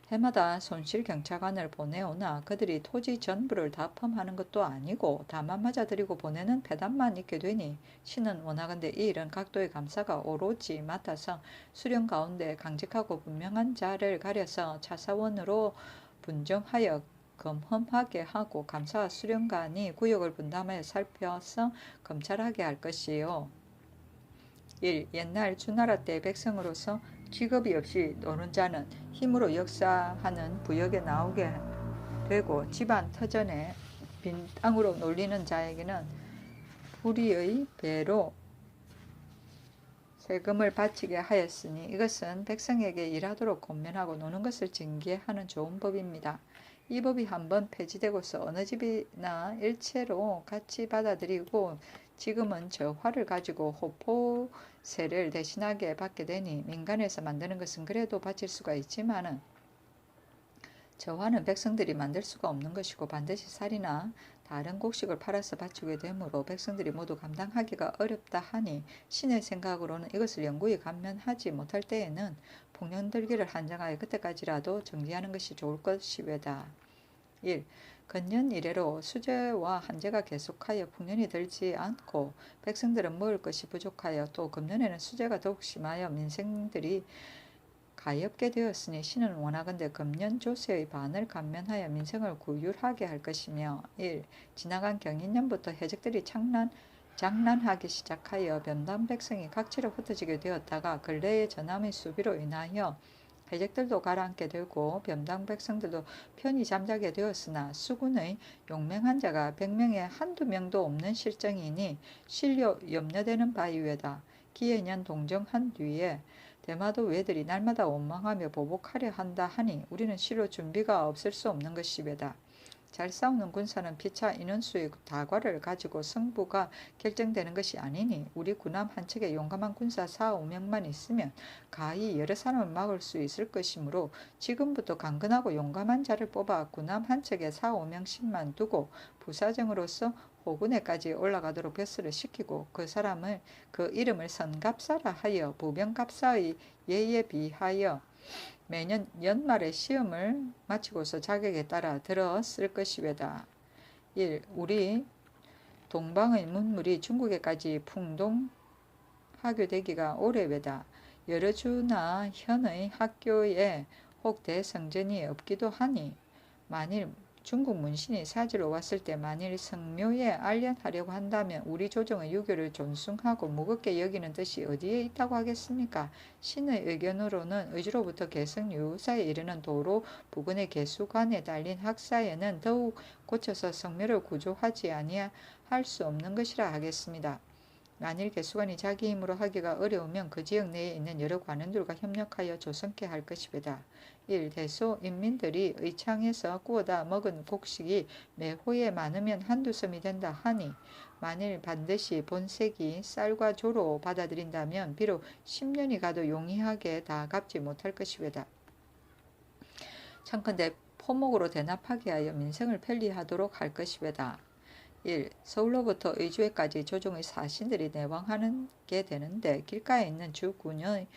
해마다 손실경차관을 보내오나 그들이 토지 전부를 다 펌하는 것도 아니고 다만 맞아들이고 보내는 패단만 있게 되니 신은 원하건대 이 일은 각도의 감사가 오로지 맡아서 수령 가운데 강직하고 분명한 자를 가려서 차사원으로 분정하여 검험하게 하고 감사와 수련관이 구역을 분담하여 살펴서 검찰하게 할 것이요. 1. 옛날 주나라 때 백성으로서 직업이 없이 노는 자는 힘으로 역사하는 부역에 나오게 되고 집안 터전에 빈 땅으로 놀리는 자에게는 불의의 배로 세금을 바치게 하였으니 이것은 백성에게 일하도록 권면하고 노는 것을 징계하는 좋은 법입니다. 이 법이 한번 폐지되고서 어느 집이나 일체로 같이 받아들이고 지금은 저 활을 가지고 호포세를 대신하게 받게 되니 민간에서 만드는 것은 그래도 바칠 수가 있지만은 저 활은 백성들이 만들 수가 없는 것이고 반드시 쌀이나 다른 곡식을 팔아서 바치게 되므로 백성들이 모두 감당하기가 어렵다 하니 신의 생각으로는 이것을 영구히 감면하지 못할 때에는 풍년들기를 한정하여 그때까지라도 정지하는 것이 좋을 것이외다. 1. 건년 이래로 수재와 한재가 계속하여 풍년이 들지 않고 백성들은 먹을 것이 부족하여 또 금년에는 수재가 더욱 심하여 민생들이 가엾게 되었으니 신은 원하건대 금년 조세의 반을 감면하여 민생을 구휼하게 할 것이며 1. 지나간 경인년부터 해적들이 장난하기 시작하여 변단 백성이 각지로 흩어지게 되었다가 근래의 전함의 수비로 인하여 해적들도 가라앉게 되고 변당 백성들도 편히 잠자게 되었으나 수군의 용맹한 자가 100명에 한두 명도 없는 실정이니 실료 염려되는 바이외다. 기해년 동정한 뒤에 대마도 외들이 날마다 원망하며 보복하려 한다 하니 우리는 실로 준비가 없을 수 없는 것이외다. 잘 싸우는 군사는 피차 인원수의 다과를 가지고 승부가 결정되는 것이 아니니 우리 군함 한 척에 용감한 군사 4, 5명만 있으면 가히 여러 사람을 막을 수 있을 것이므로 지금부터 강건하고 용감한 자를 뽑아 군함 한 척에 4, 5명씩만 두고 부사정으로서 호군에까지 올라가도록 벼슬을 시키고 그 이름을 선갑사라 하여 부병갑사의 예에 비하여 매년 연말에 시험을 마치고서 자격에 따라 들어 쓸 것이외다. 1. 우리 동방의 문물이 중국에까지 풍동하교되기가 오래외다. 여러 주나 현의 학교에 혹 대성전이 없기도 하니 만일 중국 문신이 사지로 왔을 때 만일 성묘에 알련하려고 한다면 우리 조정의 유교를 존숭하고 무겁게 여기는 뜻이 어디에 있다고 하겠습니까? 신의 의견으로는 의주로부터 개성 유사에 이르는 도로 부근의 개수관에 달린 학사에는 더욱 고쳐서 성묘를 구조하지 아니할 수 없는 것이라 하겠습니다. 만일 개수관이 자기 힘으로 하기가 어려우면 그 지역 내에 있는 여러 관원들과 협력하여 조성케 할 것이다. 1. 대소 인민들이 의창에서 구워다 먹은 곡식이 매호에 많으면 한두 섬이 된다 하니 만일 반드시 본색이 쌀과 조로 받아들인다면 비록 10년이 가도 용이하게 다 갚지 못할 것이외다. 참컨대 포목으로 대납하게 하여 민생을 편리하도록 할 것이외다. 1. 서울로부터 의주에까지 조정의 사신들이 내왕하게 되는데 길가에 있는 주군의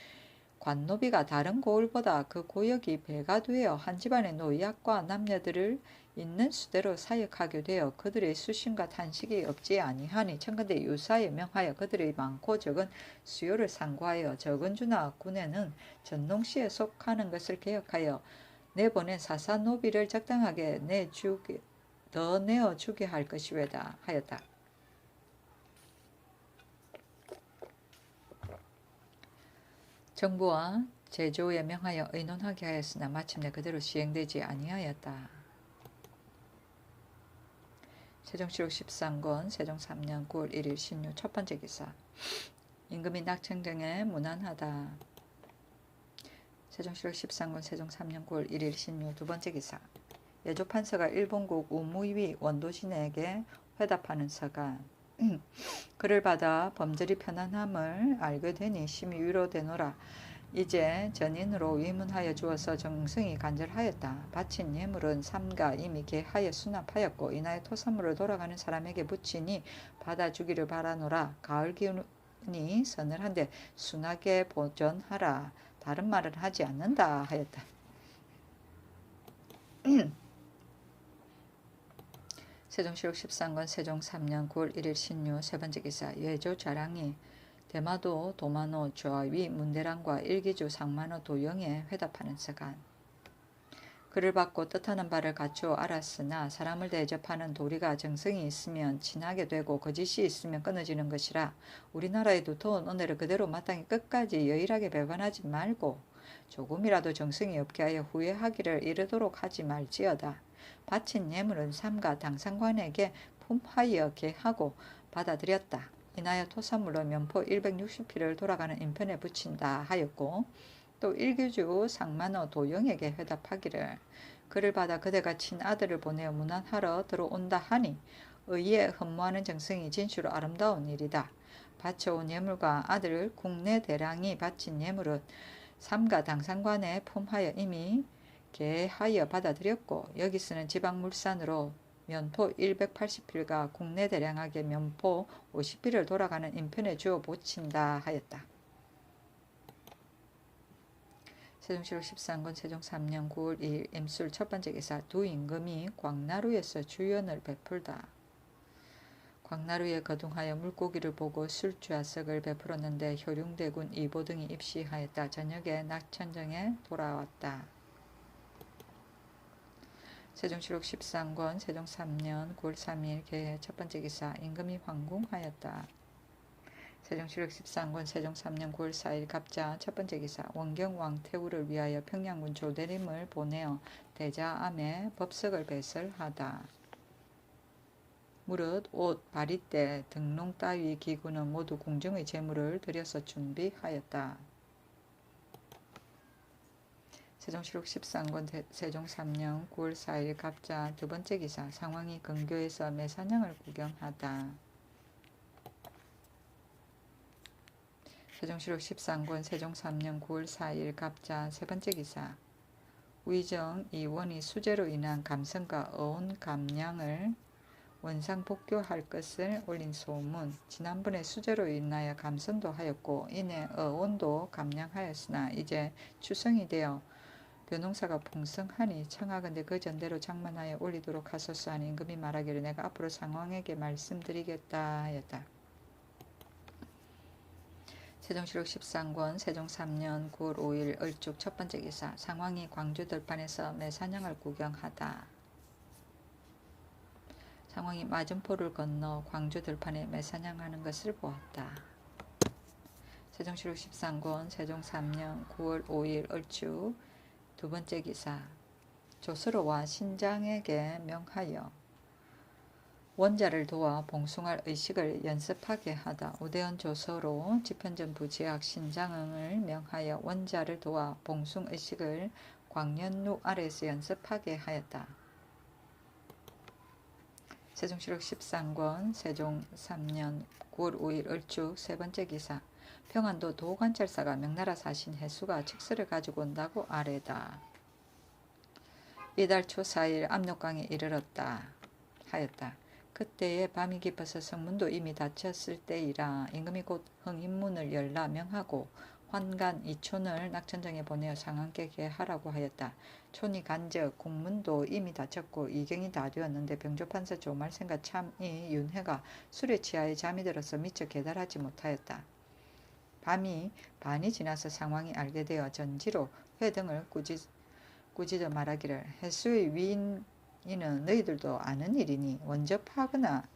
관노비가 다른 고을보다 그 고역이 배가 되어 한 집안의 노약과 남녀들을 있는 수대로 사역하게 되어 그들의 수신과 탄식이 없지 아니하니 청컨대 유사에 명하여 그들의 많고 적은 수요를 상고하여 적은 주나 군에는 전농시에 속하는 것을 개혁하여 내보낸 사사노비를 적당하게 더 내어주게 할 것이외다 하였다. 정부와 제조에 명하여 의논하게 하였으나 마침내 그대로 시행되지 아니하였다. 세종실록 13권 세종 3년 9월 1일 신유 첫 번째 기사. 임금이 낙청정에 무난하다. 세종실록 13권 세종 3년 9월 1일 신유 두 번째 기사. 예조판서가 일본국 우무위 원도신에게 회답하는 서간. 그를 받아 범절이 편안함을 알게 되니 심히 위로되노라. 이제 전인으로 위문하여 주어서 정승이 간절하였다. 바친 예물은 삼가 이미 개하여 수납하였고 이나의 토선물을 돌아가는 사람에게 붙이니 받아주기를 바라노라. 가을 기운이 서늘한데 순하게 보전하라. 다른 말은 하지 않는다 하였다. 세종실록 13권 세종 3년 9월 1일 신유 세 번째 기사. 예조 자랑이 대마도 도마노 좌위 문대랑과 일기주 상만호 도영에 회답하는 서간. 그를 받고 뜻하는 바를 갖추어 알았으나 사람을 대접하는 도리가 정성이 있으면 친하게 되고 거짓이 있으면 끊어지는 것이라. 우리나라의 두터운 은혜를 그대로 마땅히 끝까지 여일하게 배반하지 말고 조금이라도 정성이 없게 하여 후회하기를 이르도록 하지 말지어다. 바친 예물은 삼가 당상관에게 품하여 계하고 받아들였다. 이나여 토사물로 면포 160피를 돌아가는 인편에 붙인다 하였고, 또 일교주 상만어 도영에게 회답하기를 그를 받아 그대가 친아들을 보내어 문안하러 들어온다 하니 의에 흠모하는 정성이 진실로 아름다운 일이다. 바쳐온 예물과 아들 국내 대량이 바친 예물은 삼가 당상관에 품하여 이미 계하여 받아들였고, 여기서는 지방물산으로 면포 180필과 국내 대량하게 면포 50필을 돌아가는 인편에 주어 붙인다 하였다. 세종시록 13권 세종 3년 9월 2일 임술 첫 번째 기사. 두 임금이 광나루에서 주연을 베풀다. 광나루에 거둥하여 물고기를 보고 술주하석을 베풀었는데 효룡대군 이보 등이 입시하였다. 저녁에 낙천정에 돌아왔다. 세종시록 13권 세종 3년 9월 3일 개해 첫 번째 기사. 임금이 황궁하였다. 세종시록 13권 세종 3년 9월 4일 갑자 첫 번째 기사. 원경왕 태우를 위하여 평양군 조대림을 보내어 대자암에 법석을 배설하다. 무릇 옷, 바리떼, 등롱 따위 기구는 모두 궁정의 제물을 들여서 준비하였다. 세종시록 13권 세종 3년 9월 4일 갑자 두 번째 기사. 상황이 근교에서 매사냥을 구경하다. 세종시록 13권 세종 3년 9월 4일 갑자 세 번째 기사. 위정 이원이 수재로 인한 감성과 어온 감량을 원상복교할 것을 올린 소문. 지난번에 수재로 인하여 감성도 하였고 이내 어온도 감량하였으나 이제 추성이 되어 벼농사가 풍성하니 청하건대 그 전대로 장만하여 올리도록 하소서 하니 임금이 말하기를 내가 앞으로 상왕에게 말씀드리겠다 하였다. 세종시록 13권 세종 3년 9월 5일 을죽 첫 번째 기사. 상왕이 광주 들판에서 매사냥을 구경하다. 상왕이 맞은포를 건너 광주 들판에 매사냥하는 것을 보았다. 세종시록 13권 세종 3년 9월 5일 을죽 두 번째 기사. 조서로와 신장에게 명하여 원자를 도와 봉숭할 의식을 연습하게 하다. 우대원 조서로 집현전부 제학 신장을 명하여 원자를 도와 봉숭 의식을 광년루 아래에서 연습하게 하였다. 세종시록 13권 세종 3년 9월 5일 을죽 세 번째 기사. 평안도 도관찰사가 명나라 사신 해수가 칙서를 가지고 온다고 아뢰다. 이달 초 4일 압록강에 이르렀다 하였다. 그때에 밤이 깊어서 성문도 이미 닫혔을 때이라 임금이 곧 흥인문을 열라 명하고 환관 이촌을 낙천정에 보내어 상왕께 계하라고 하였다. 촌이 간즉 국문도 이미 닫혔고 이경이 다 되었는데 병조판서 조말생과 참이 윤회가 술에 취하여 잠이 들어서 미처 계달하지 못하였다. 밤이 반이 지나서 상왕이 알게 되어 전지로 회등을 꾸짖어 말하기를 해수의 위인은 너희들도 아는 일이니 원접하거나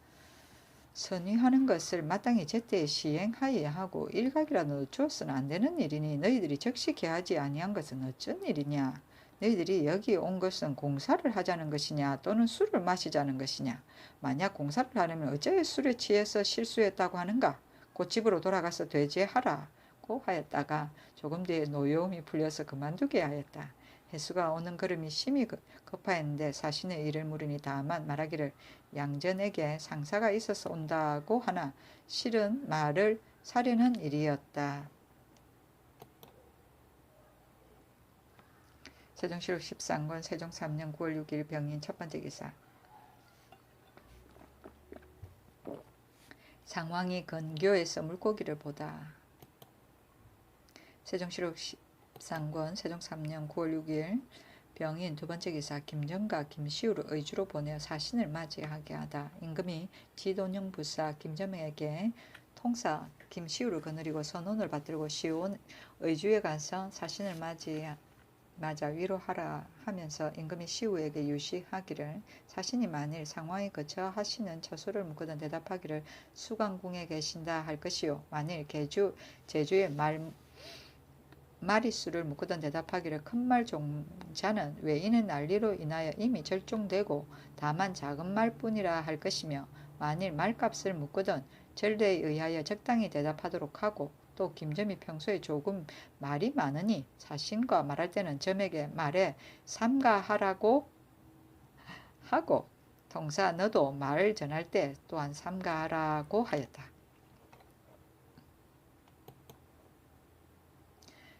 선위하는 것을 마땅히 제때에 시행하여야 하고 일각이라도 주어서는 안 되는 일이니 너희들이 즉시 계하지 아니한 것은 어쩐 일이냐. 너희들이 여기 온 것은 공사를 하자는 것이냐 또는 술을 마시자는 것이냐. 만약 공사를 하려면 어찌하여 술에 취해서 실수했다고 하는가. 곧 집으로 돌아가서 되제하라고 하였다가 조금 뒤에 노여움이 풀려서 그만두게 하였다. 해수가 오는 걸음이 심히 급하였는데 사신의 일을 물으니 다만 말하기를 양전에게 상사가 있어서 온다고 하나 실은 말을 사려는 일이었다. 세종시록 13권 세종 3년 9월 6일 병인 첫 번째 기사. 상왕이 근교에서 물고기를 보다. 세종시록 13권 세종 3년 9월 6일 병인 두 번째 기사. 김정과 김시우를 의주로 보내어 사신을 맞이하게 하다. 임금이 지도령 부사 김점에게 통사 김시우를 거느리고 선원을 받들고 시온 의주에 가서 사신을 맞이하여 맞아 위로하라 하면서 임금이 시우에게 유시하기를 자신이 만일 상황이 거쳐 하시는 처소를 묻거든 대답하기를 수강궁에 계신다 할 것이요 만일 제주의 마리수를 묻거든 대답하기를 큰 말 종자는 외인의 난리로 인하여 이미 절종되고 다만 작은 말뿐이라 할 것이며 만일 말값을 묻거든 전례에 의하여 적당히 대답하도록 하고 또 김점이 평소에 조금 말이 많으니 자신과 말할 때는 점에게 말에 삼가하라고 하고 동사 너도 말을 전할 때 또한 삼가하라고 하였다.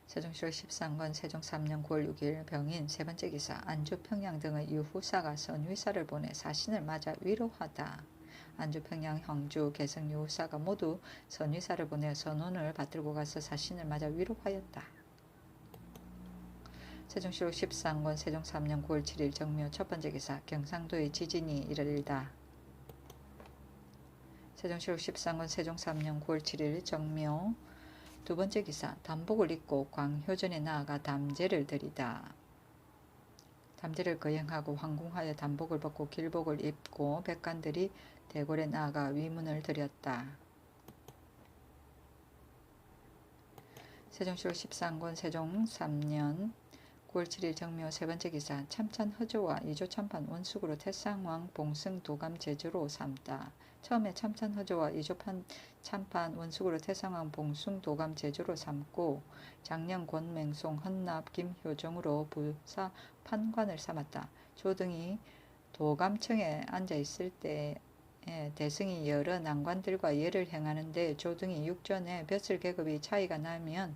세종시록 13권 세종 3년 9월 6일 병인 세 번째 기사 안주 평양 등의 유후사가 선위사를 보내 사신을 맞아 위로하다. 안주 평양 형주 개성 유후사가 모두 선위사를 보내 선원을 받들고 가서 사신을 맞아 위로하였다. 세종시록 13권 세종 3년 9월 7일 정묘 첫 번째 기사 경상도의 지진이 일어일다. 세종시록 13권 세종 3년 9월 7일 정묘 두 번째 기사 담복을 입고 광효전에 나아가 담제를 드리다. 담제를 거행하고 황궁하여 담복을 벗고 길복을 입고 백관들이 대궐에 나아가 위문을 드렸다. 세종시록 13권 세종 3년 9월 7일 정묘 세 번째 기사 참찬 허조와 이조 참판 원숙으로 태상왕 봉승 도감 제주로 삼다. 처음에 참찬 허조와 이조 참판 원숙으로 태상왕 봉숭 도감 제주로 삼고 장령 권맹송 헌납 김효정으로 부사 판관을 삼았다. 조등이 도감청에 앉아 있을 때 대승이 여러 난관들과 예를 행하는데 조등이 육전에 벼슬 계급이 차이가 나면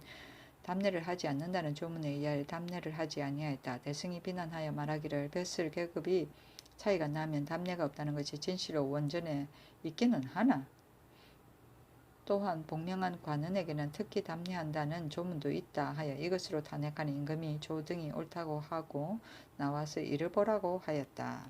답례를 하지 않는다는 조문에 의하여 답례를 하지 아니하였다. 대승이 비난하여 말하기를 벼슬 계급이 차이가 나면 답례가 없다는 것이 진실로 원전에 있기는 하나 또한 복명한 관원에게는 특히 답례한다는 조문도 있다 하여 이것으로 탄핵하는 임금이 조등이 옳다고 하고 나와서 이를 보라고 하였다.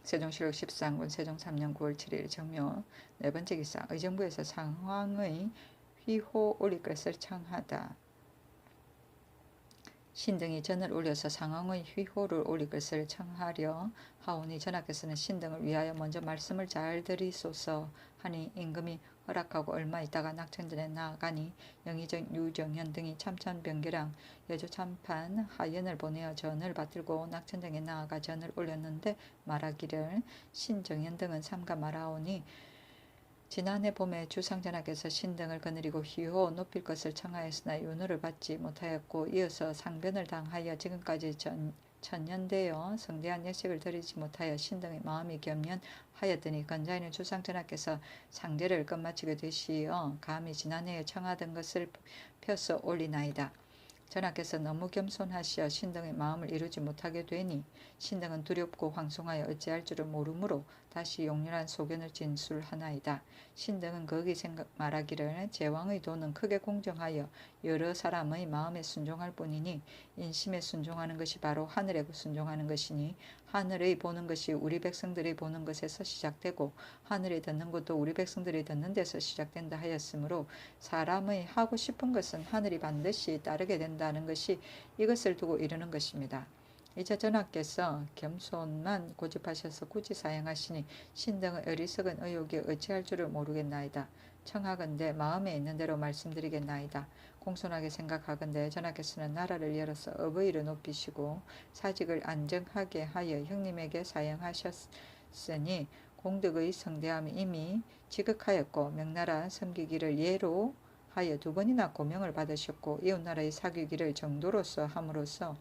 세종시록 13권 세종 3년 9월 7일 정묘 네 번째 기사 의정부에서 상황의 휘호 올릴 것을 청하다. 신등이 전을 올려서 상황의 휘호를 올릴 것을 청하려 하오니 전하께서는 신등을 위하여 먼저 말씀을 잘 들이소서 하니 임금이 허락하고 얼마 있다가 낙천전에 나아가니 영의정 유정현 등이 참천병계랑 여조참판 하연을 보내어 전을 받들고 낙천정에 나아가 전을 올렸는데 말하기를 신정현 등은 삼가 말하오니 지난해 봄에 주상전하께서 신등을 거느리고 휘호 높일 것을 청하였으나 윤호를 받지 못하였고 이어서 상변을 당하여 지금까지 천년되어 성대한 예식을 드리지 못하여 신등의 마음이 겸연하였더니 건자에는 주상전하께서 상제를 끝마치게 되시어 감히 지난해에 청하던 것을 펴서 올리나이다. 전하께서 너무 겸손하시어 신등의 마음을 이루지 못하게 되니 신등은 두렵고 황송하여 어찌할 줄을 모르므로 다시 용렬한 소견을 진술하나이다. 신등은 거기 말하기를 제왕의 도는 크게 공정하여 여러 사람의 마음에 순종할 뿐이니 인심에 순종하는 것이 바로 하늘에 순종하는 것이니 하늘의 보는 것이 우리 백성들이 보는 것에서 시작되고 하늘이 듣는 것도 우리 백성들이 듣는 데서 시작된다 하였으므로 사람의 하고 싶은 것은 하늘이 반드시 따르게 된다는 것이 이것을 두고 이르는 것입니다. 이제 전하께서 겸손만 고집하셔서 굳이 사양하시니 신등의 어리석은 의혹이 어찌할 줄을 모르겠나이다. 청하건대 마음에 있는 대로 말씀드리겠나이다. 공손하게 생각하건대 전하께서는 나라를 열어서 어버이를 높이시고 사직을 안정하게 하여 형님에게 사양하셨으니 공덕의 성대함이 이미 지극하였고 명나라 섬기기를 예로 하여 2번이나 고명을 받으셨고 이웃나라의 사귀기를 정도로서 함으로써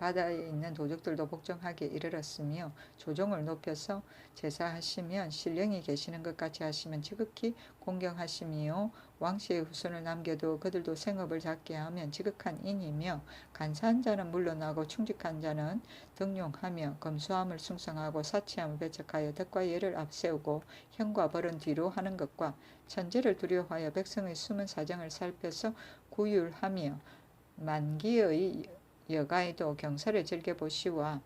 바다에 있는 도적들도 복종하게 이르렀으며 조종을 높여서 제사하시면 신령이 계시는 것 같이 하시면 지극히 공경하심이요 왕씨의 후손을 남겨도 그들도 생업을 잡게 하면 지극한 인이며 간사한 자는 물러나고 충직한 자는 등용하며 검소함을 숭상하고 사치함을 배척하여 덕과 예를 앞세우고 형과 벌은 뒤로 하는 것과 천재를 두려워하여 백성의 숨은 사정을 살펴서 구휼하며 만기의 여가에도 경사를 즐겨보시와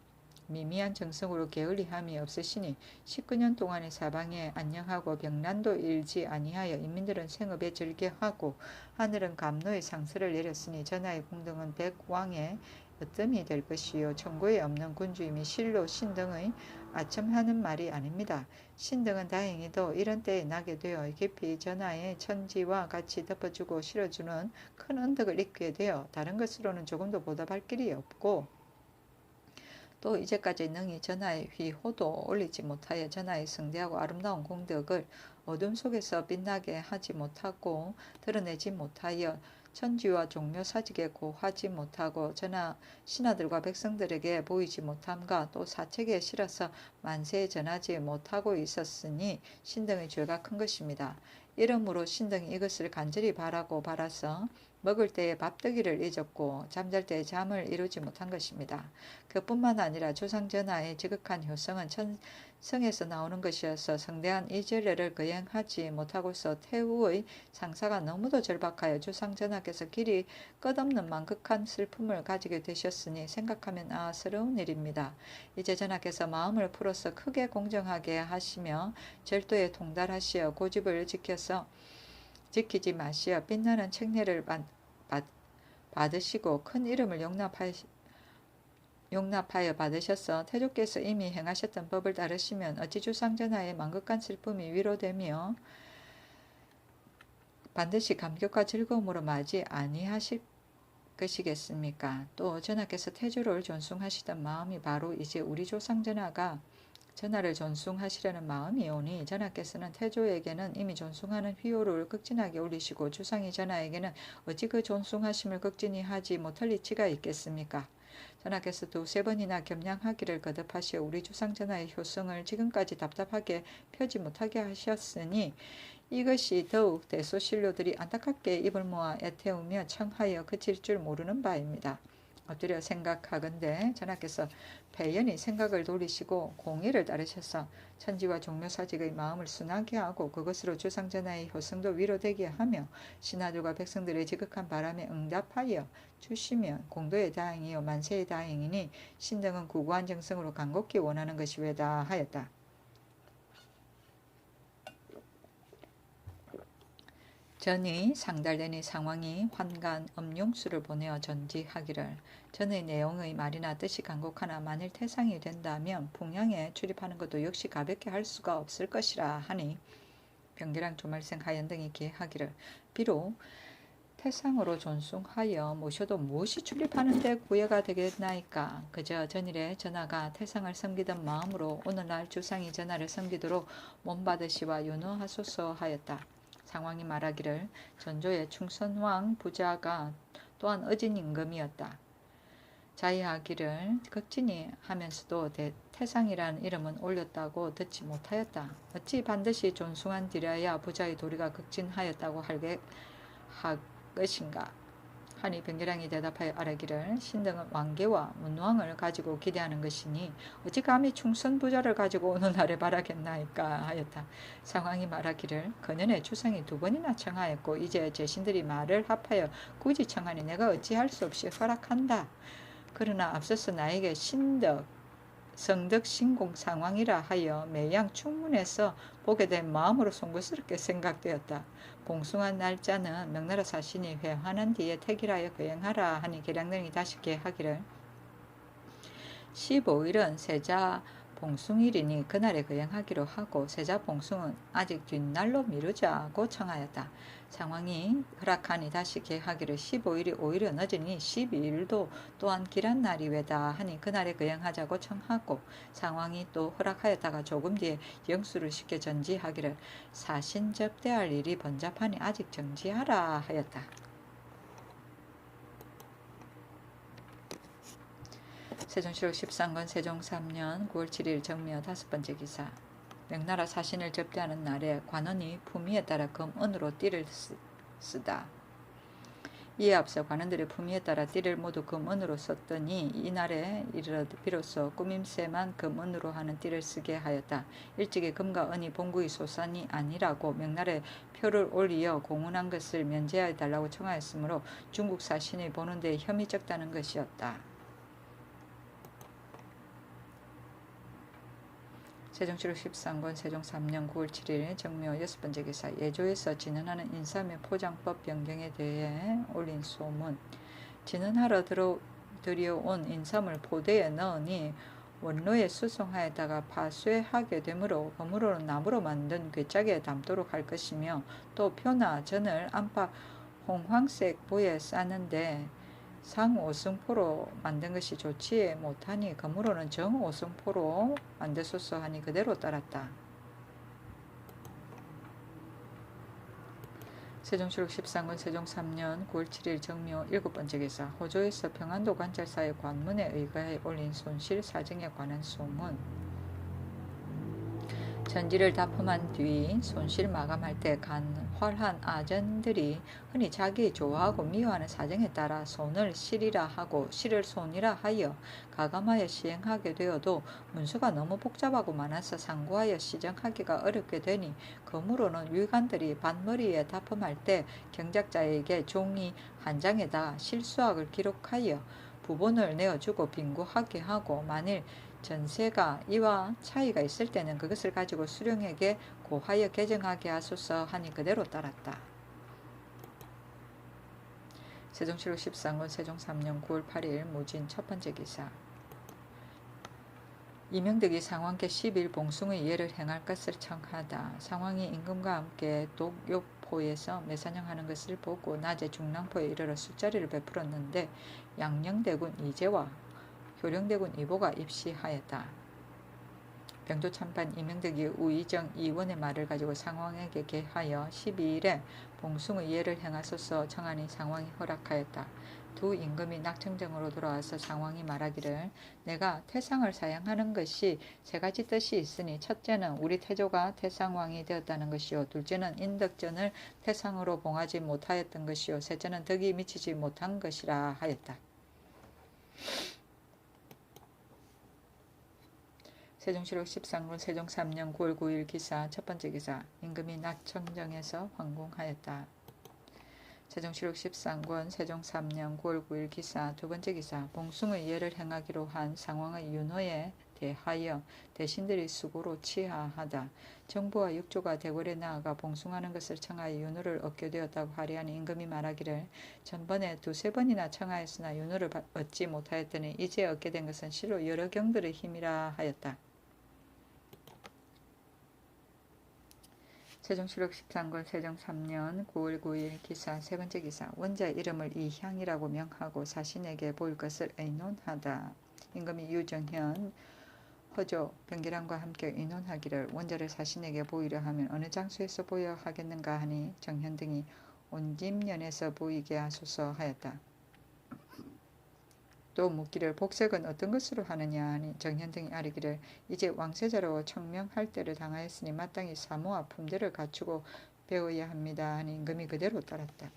미미한 정성으로 게을리함이 없으시니 19년 동안의 사방에 안녕하고 병난도 일지 아니하여 인민들은 생업에 즐겨하고 하늘은 감노의 상서를 내렸으니 전하의 공덕은 백왕의 으뜸이 될 것이요 천고에 없는 군주임이 실로 신등의 아첨하는 말이 아닙니다. 신등은 다행히도 이런 때에 나게 되어 깊이 전하의 천지와 같이 덮어주고 실어주는 큰 은덕을 입게 되어 다른 것으로는 조금도 보답할 길이 없고 또 이제까지 능히 전하의 휘호도 올리지 못하여 전하의 성대하고 아름다운 공덕을 어둠 속에서 빛나게 하지 못하고 드러내지 못하여 천지와 종묘 사직에 고하지 못하고 전하 신하들과 백성들에게 보이지 못함과 또 사책에 실어서 만세에 전하지 못하고 있었으니 신등의 죄가 큰 것입니다. 이러므로 신등이 이것을 간절히 바라서 먹을 때에 밥뜨기를 잊었고 잠잘 때에 잠을 이루지 못한 것입니다. 그뿐만 아니라 조상전하의 지극한 효성은 성에서 나오는 것이어서 성대한 이 전례를 거행하지 못하고서 태후의 상사가 너무도 절박하여 조상전하께서 길이 끝없는 만극한 슬픔을 가지게 되셨으니 생각하면 아스러운 일입니다. 이제 전하께서 마음을 풀어서 크게 공정하게 하시며 절도에 통달하시어 고집을 지키지 마시어 빛나는 책례를 받으시고 큰 이름을 용납하여 받으셔서 태조께서 이미 행하셨던 법을 따르시면 어찌 조상전하의 만극한 슬픔이 위로되며 반드시 감격과 즐거움으로 맞이 아니하실 것이겠습니까? 또 전하께서 태조를 존숭하시던 마음이 바로 이제 우리 조상전하가 전하를 존숭하시려는 마음이 오니 전하께서는 태조에게는 이미 존숭하는 휘호를 극진하게 올리시고 조상이 전하에게는 어찌 그 존숭하심을 극진히 하지 못할 이치가 있겠습니까? 전하께서 두세 번이나 겸양하기를 거듭하시어 우리 조상 전하의 효성을 지금까지 답답하게 펴지 못하게 하셨으니 이것이 더욱 대소신료들이 안타깝게 입을 모아 애태우며 청하여 그칠 줄 모르는 바입니다. 엎드려 생각하건대 전하께서 배연히 생각을 돌리시고 공의를 따르셔서 천지와 종묘사직의 마음을 순하게 하고 그것으로 조상전하의 효성도 위로되게 하며 신하들과 백성들의 지극한 바람에 응답하여 주시면 공도의 다행이요 만세의 다행이니 신등은 구구한 정성으로 간곡히 원하는 것이 왜다 하였다. 전이 상달되니 상왕이 환관 음용수를 보내어 전지하기를 전의 내용의 말이나 뜻이 간곡하나 만일 태상이 된다면 풍향에 출입하는 것도 역시 가볍게 할 수가 없을 것이라 하니 병기랑 조말생 하연 등이 기하기를 비록 태상으로 존숭하여 모셔도 무엇이 출입하는 데 구애가 되겠나이까. 그저 전일에 전하가 태상을 섬기던 마음으로 오늘날 주상이 전하를 섬기도록 몸받으시와 윤호하소서 하였다. 상왕이 말하기를 전조의 충선왕 부자가 또한 어진 임금이었다. 자의하기를 극진히 하면서도 태상이라는 이름은 올렸다고 듣지 못하였다. 어찌 반드시 존숭한 뒤라야 부자의 도리가 극진하였다고 할 것인가 하니 병기랑이 대답하여 아뢰기를 신등은 왕계와 문왕을 가지고 기대하는 것이니 어찌 감히 충선 부자를 가지고 오는 날에 바라겠나이까 하였다. 상왕이 말하기를 그년의 주상이 2번이나 청하였고 이제 제신들이 말을 합하여 굳이 청하니 내가 어찌할 수 없이 허락한다. 그러나 앞서서 나에게 성덕 신공 상왕이라 하여 매양 충문에서 보게 된 마음으로 송구스럽게 생각되었다. 봉숭한 날짜는 명나라 사신이 회환한 뒤에 택일하여 거행하라 하니 계량등이 다시 계하기를 15일은 세자 봉숭일이니 그날에 거행하기로 하고 세자 봉숭은 아직 뒷날로 미루자고 청하였다. 상왕이 허락하니 다시 계하기를 15일이 오히려 늦으니 12일도 또한 길한 날이 왜다 하니 그날에 거행하자고 청하고 상왕이 또 허락하였다가 조금 뒤에 영수를 시켜 전지하기를 사신 접대할 일이 번잡하니 아직 정지하라 하였다. 세종실록 13권 세종 3년 9월 7일 정묘 5번째 기사. 명나라 사신을 접대하는 날에 관원이 품위에 따라 금은으로 띠를 쓰다. 이에 앞서 관원들의 품위에 따라 띠를 모두 금은으로 썼더니 이날에 이르러 비로소 꾸밈새만 금은으로 하는 띠를 쓰게 하였다. 일찍이 금과 은이 본국의 소산이 아니라고 명나라에 표를 올리어 공훈한 것을 면제해 달라고 청하였으므로 중국 사신이 보는 데 혐의 적다는 것이었다. 세종시록 13권 세종 3년 9월 7일 정묘 6번째 기사 예조에서 진언하는 인사매 포장법 변경에 대해 올린 소문. 진언하러 들여온 인삼을 포대에 넣으니 원로에 수송하에다가 파쇄하게 되므로 거무로는 나무로 만든 괴짝에 담도록 할 것이며 또 표나 전을 안팎 홍황색 보에 싸는데 상오승포로 만든 것이 좋지 못하니 거무로는 정오승포로 만드소서 하니 그대로 따랐다. 세종시록 13권 세종 3년 9월 7일 정묘 7번째 기사 호조에서 평안도 관찰사의 관문에 의거해 올린 손실 사정에 관한 소문. 전지를 납품한 뒤 손실 마감할 때 간활한 아전들이 흔히 자기 좋아하고 미워하는 사정에 따라 손을 실이라 하고 실을 손이라 하여 가감하여 시행하게 되어도 문서가 너무 복잡하고 많아서 상고하여 시정하기가 어렵게 되니 거무로는 위관들이 반머리에 납품할 때 경작자에게 종이 한 장에다 실수학을 기록하여 부본을 내어주고 빙고하게 하고 만일 전세가 이와 차이가 있을 때는 그것을 가지고 수령에게 고하여 개정하게 하소서 하니 그대로 따랐다. 세종시록 13권 세종 3년 9월 8일 무진 첫번째 기사 이명덕이 상왕께 10일 봉숭의 예를 행할 것을 청하다. 상왕이 임금과 함께 독욕포에서 매사냥하는 것을 보고 낮에 중랑포에 이르러 술자리를 베풀었는데 양녕대군 이재와 효령대군 이보가 입시하였다. 병조참판 이명덕이 우의정 이원의 말을 가지고 상왕에게 계하여 12일에 봉숭의 예를 행하소서 청하니 상왕이 허락하였다. 두 임금이 낙청정으로 돌아와서 상왕이 말하기를 내가 태상을 사양하는 것이 세 가지 뜻이 있으니 첫째는 우리 태조가 태상왕이 되었다는 것이요 둘째는 인덕전을 태상으로 봉하지 못하였던 것이요 셋째는 덕이 미치지 못한 것이라 하였다. 세종시록 13권 세종 3년 9월 9일 기사 첫번째 기사 임금이 낙청정에서 황공하였다. 세종시록 13권 세종 3년 9월 9일 기사 두번째 기사 봉숭의 예를 행하기로 한 상왕의 윤호에 대하여 대신들이 수고로 취하하다. 정부와 육조가 대궐에 나아가 봉숭하는 것을 청하여 윤호를 얻게 되었다고 하리하니 임금이 말하기를 전번에 두세 번이나 청하였으나 윤호를 얻지 못하였더니 이제 얻게 된 것은 실로 여러 경들의 힘이라 하였다. 세종시록 13권 세종 3년 9월 9일 기사 세번째 기사 원자 이름을 이향이라고 명하고 사신에게 보일 것을 의논하다. 임금이 유정현 허조 병기란과 함께 의논하기를 원자를 사신에게 보이려 하면 어느 장소에서 보여야 하겠는가 하니 정현 등이 온짐년에서 보이게 하소서 하였다. 또 묻기를 복색은 어떤 것으로 하느냐 하니 정현 등이 아뢰기를 이제 왕세자로 청명할 때를 당하였으니 마땅히 사모와 품대를 갖추고 배워야 합니다 하니 임금이 그대로 따랐다.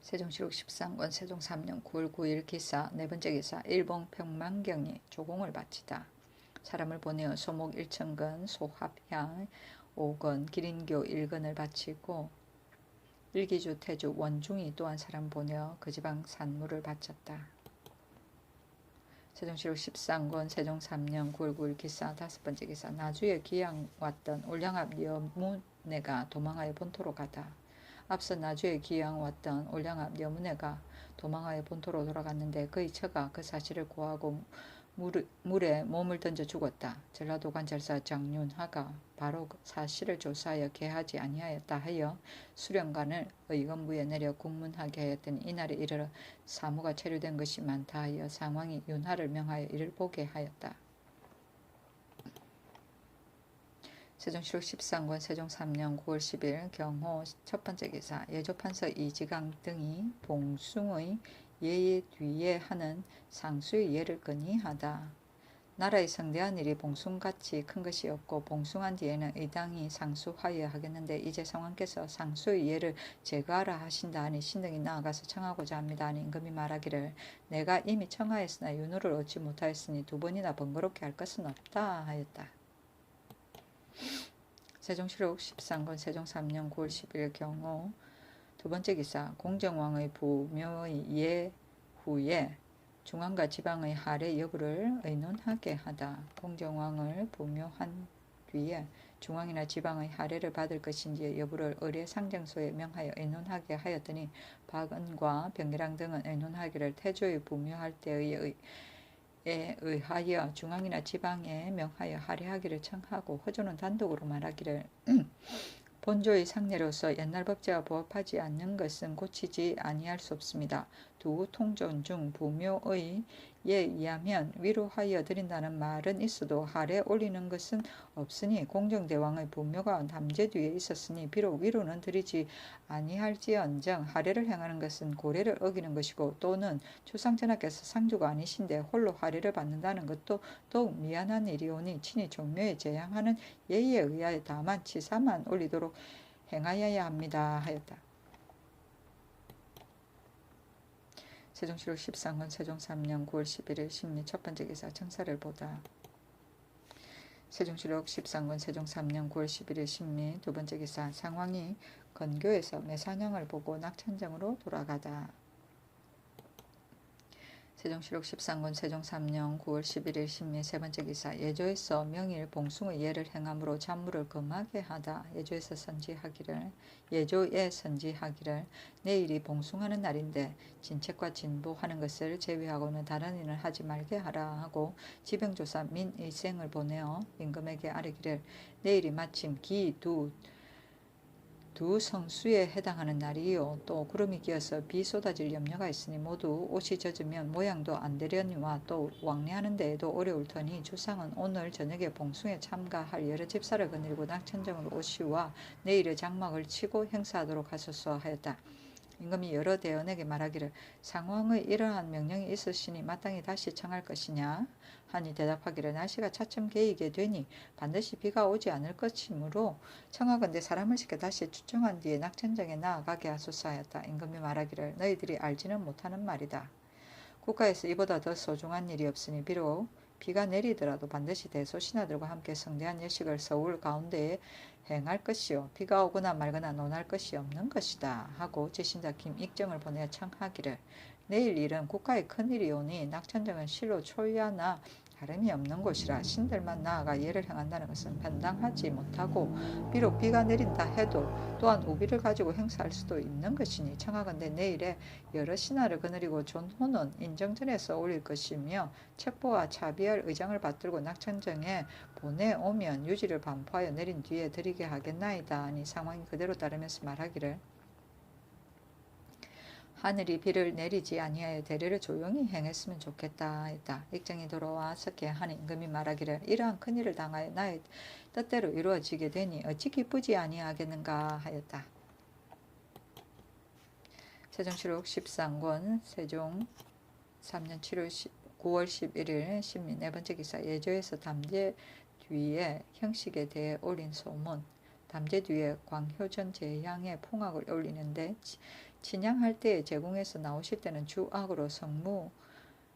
세종시록 13권 세종 3년 9월 9일 기사 네번째 기사 일봉 평만경이 조공을 바치다. 사람을 보내어 소목 1천근 소합향 5건 기린교 1건을 바치고 일기주 태주 원중이 또한 사람 보내어 그 지방 산물을 바쳤다. 세종시록 13권 세종 3년 9월 9일 기사 다섯번째 기사 나주에 기양 왔던 올량압 여문네가 도망하여 본토로 가다. 앞서 나주에 기양 왔던 올량압 여문네가 도망하여 본토로 돌아갔는데 그의 처가 그 사실을 고하고 물에 몸을 던져 죽었다. 전라도 관찰사 장윤하가 바로 그 사실을 조사하여 개하지 아니하였다 하여 수령관을 의검부에 내려 국문하게 하였더니 이날에 이르러 사무가 체류된 것이 많다 하여 상왕이 윤하를 명하여 이를 보게 하였다. 세종시록 13권 세종 3년 9월 10일 경호 첫번째 기사 예조판서 이지강 등이 봉숭의 예의 뒤에 하는 상수의 예를 건의하다. 나라의 성대한 일이 봉숭같이 큰 것이 없고 봉숭한 뒤에는 의당이 상수하여야 하겠는데 이제 상왕께서 상수의 예를 제거하라 하신다 하니 신등이 나아가서 청하고자 합니다 하니 임금이 말하기를 내가 이미 청하였으나 윤호를 얻지 못하였으니 두 번이나 번거롭게 할 것은 없다 하였다. 세종시록 13권 세종 3년 9월 10일 경호 두 번째 기사 공정왕의 부묘의 예후에 중앙과 지방의 할애 여부를 의논하게 하다. 공정왕을 부묘한 뒤에 중앙이나 지방의 할애를 받을 것인지 여부를 의례 상정소에 명하여 의논하게 하였더니 박은과 병기랑 등은 의논하기를 태조의 부묘할 때에 의하여 중앙이나 지방에 명하여 할애하기를 청하고 허조는 단독으로 말하기를 본조의 상례로서 옛날 법제와 부합하지 않는 것은 고치지 아니할 수 없습니다. 두 통전 중 부묘의 에 의하면 위로하여 드린다는 말은 있어도 할에 올리는 것은 없으니 공정대왕의 부묘가 담제 뒤에 있었으니 비록 위로는 드리지 아니할지언정 할애를 행하는 것은 고례를 어기는 것이고 또는 주상전하께서 상주가 아니신데 홀로 할애를 받는다는 것도 더욱 미안한 일이오니 친히 종묘에 제향하는 예의에 의하여 다만 치사만 올리도록 행하여야 합니다 하였다. 세종시록 13권 세종 3년 9월 11일 신미 첫 번째 기사 청사를 보다. 세종시록 13권 세종 3년 9월 11일 신미 두 번째 기사 상왕이 건교에서 매사냥을 보고 낙천정으로 돌아가다. 세종시록 13권 세종 3년 9월 11일 신미 세 번째 기사 예조에서 명일 봉숭의 예를 행함으로 잔물을 금하게 하다. 예조에 선지하기를 내일이 봉숭하는 날인데 진책과 진보하는 것을 제외하고는 다른 일을 하지 말게 하라 하고 지병조사 민의생을 보내어 임금에게 아뢰기를 내일이 마침 두 성수에 해당하는 날이요 또 구름이 끼어서 비 쏟아질 염려가 있으니 모두 옷이 젖으면 모양도 안 되려니와 또 왕래하는 데에도 어려울 터니 주상은 오늘 저녁에 봉숭에 참가할 여러 집사를 거느리고 낙천정으로 오시와 내일의 장막을 치고 행사하도록 하소서 하였다. 임금이 여러 대원에게 말하기를 상왕의 이러한 명령이 있으시니 마땅히 다시 청할 것이냐 하니 대답하기를 날씨가 차츰 개이게 되니 반드시 비가 오지 않을 것이므로 청하건대 사람을 시켜 다시 추청한 뒤에 낙천정에 나아가게 하소서 하였다. 임금이 말하기를 너희들이 알지는 못하는 말이다. 국가에서 이보다 더 소중한 일이 없으니 비록 비가 내리더라도 반드시 대소신하들과 함께 성대한 예식을 서울 가운데에 행할 것이요 비가 오거나 말거나 논할 것이 없는 것이다 하고 제신자 김익정을 보내어 청하기를 내일 일은 국가의 큰일이오니 낙천정은 실로 초야나 다름이 없는 곳이라 신들만 나아가 예를 행한다는 것은 판당하지 못하고 비록 비가 내린다 해도 또한 우비를 가지고 행사할 수도 있는 것이니 청하건대 내일에 여러 신하를 거느리고 존호는 인정전에서 올릴 것이며 책보와 차비할 의장을 받들고 낙천정에 보내오면 유지를 반포하여 내린 뒤에 드리게 하겠나이다 하니 상황이 그대로 따르면서 말하기를 하늘이 비를 내리지 아니하여 대례를 조용히 행했으면 좋겠다 했다. 익정이 돌아와 석해 하니 임금이 말하기를 이러한 큰일을 당하여 나의 뜻대로 이루어지게 되니 어찌 기쁘지 아니하겠는가 하였다. 세종시록 13권 세종 3년 9월 11일 신미 네 번째 기사 예조에서 담제 뒤에 형식에 대해 올린 소문 담제 뒤에 광효전 제향에 풍악을 올리는데 친양할 때에 제궁에서 나오실 때는 주악으로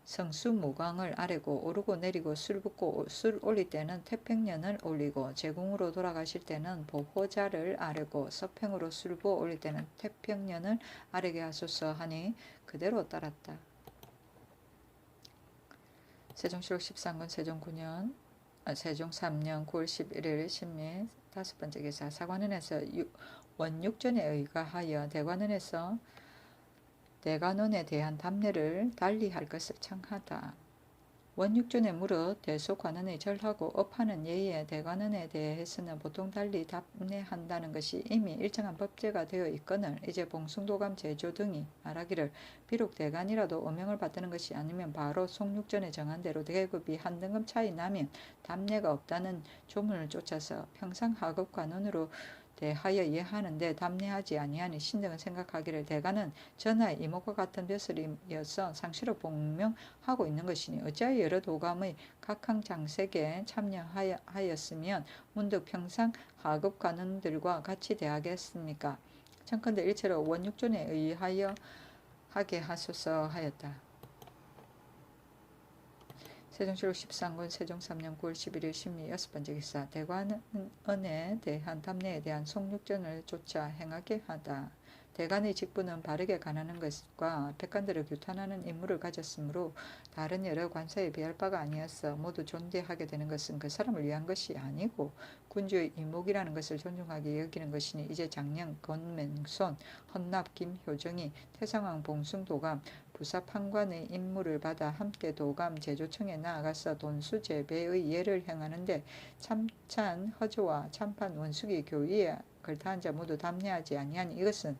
성수무광을 아래고 오르고 내리고 술 붓고 술 올릴 때는 태평년을 올리고 제궁으로 돌아가실 때는 보호자를 아래고 서평으로 술 부어 올릴 때는 태평년을 아래게 하소서 하니 그대로 따랐다. 세종시록 13권 세종 3년 9월 11일 신미 다섯 번째 기사 사관원에서 원육전에 의거하여 대관원에 대한 답례를 달리할 것을 청하다. 원육전에 물어 대소관원의 절하고 업하는 예의에 대관원에 대해서는 보통 달리 답례한다는 것이 이미 일정한 법제가 되어 있거늘 이제 봉숭도감 제조 등이 말하기를 비록 대관이라도 어명을 받드는 것이 아니면 바로 송육전에 정한 대로 계급이 한 등급 차이 나면 답례가 없다는 조문을 쫓아서 평상 하급 관원으로 대하여 예하는데 답례하지 아니하니 신등은 생각하기를 대가는 전하의 이목과 같은 벼슬이어서 상시로 복명하고 있는 것이니 어찌하여 여러 도감의 각항 장색에 참여하였으면 문득 평상 하급 관원들과 같이 대하겠습니까? 청컨대 일체로 원육전에 의하여 하게 하소서 하였다. 세종시록 13권 세종 3년 9월 11일 신미 여섯 번째 기사 대관원에 대한 답례에 대한 송육전을 쫓아 행하게 하다. 대간의 직분은 바르게 관하는 것과 백관들을 규탄하는 임무를 가졌으므로 다른 여러 관사에 비할 바가 아니었어. 모두 존대하게 되는 것은 그 사람을 위한 것이 아니고 군주의 이목이라는 것을 존중하게 여기는 것이니 이제 장령, 권맹손, 헌납, 김효정이 태상왕 봉숭도감, 부사판관의 임무를 받아 함께 도감 제조청에 나아가서 돈수재배의 예를 행하는데 참찬 허조와 참판 원숙이 교의에 걸타한 자 모두 담례하지 아니하니 이것은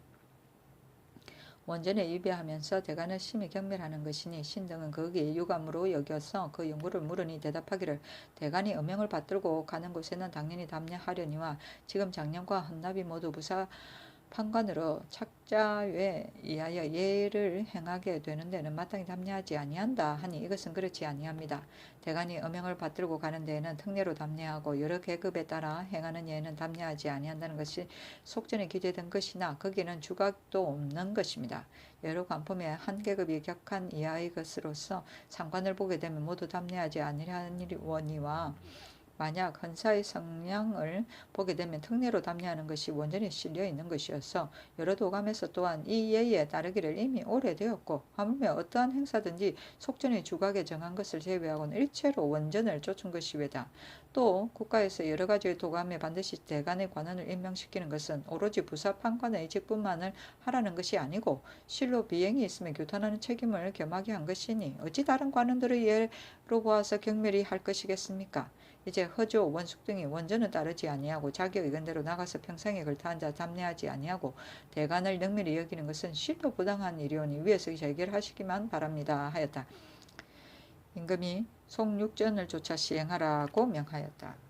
원전에 위배하면서 대간을 심히 경멸하는 것이니 신등은 거기에 유감으로 여겨서 그 연구를 물으니 대답하기를 대간이 엄명을 받들고 가는 곳에는 당연히 담례하려니와 지금 장령과 헌납이 모두 부사 판관으로 착자에 의하여 예를 행하게 되는 데는 마땅히 담례하지 아니한다 하니 이것은 그렇지 아니합니다. 대간이 엄명을 받들고 가는 데에는 특례로 담례하고 여러 계급에 따라 행하는 예는 담례하지 아니한다는 것이 속전에 기재된 것이나 거기는 주각도 없는 것입니다. 여러 관품에 한 계급이 격한 이하의 것으로서 상관을 보게 되면 모두 담례하지 아니하니와 만약 헌사의 성량을 보게 되면 특례로 담례하는 것이 원전에 실려 있는 것이어서 여러 도감에서 또한 이 예에 따르기를 이미 오래되었고 하물며 어떠한 행사든지 속전의 주각에 정한 것을 제외하고는 일체로 원전을 쫓은 것이외다. 또 국가에서 여러 가지의 도감에 반드시 대간의 관원을 임명시키는 것은 오로지 부사판관의 직분만을 하라는 것이 아니고 실로 비행이 있으면 규탄하는 책임을 겸하게 한 것이니 어찌 다른 관원들의 예로 보아서 경멸이 할 것이겠습니까? 이제 허조, 원숙 등이 원전을 따르지 아니하고 자기 의견대로 나가서 평상에 걸타한 자 담례하지 아니하고 대간을 능밀히 여기는 것은 실로 부당한 일이오니 위에서 해결하시기만 바랍니다 하였다. 임금이 송육전을 조차 시행하라고 명하였다.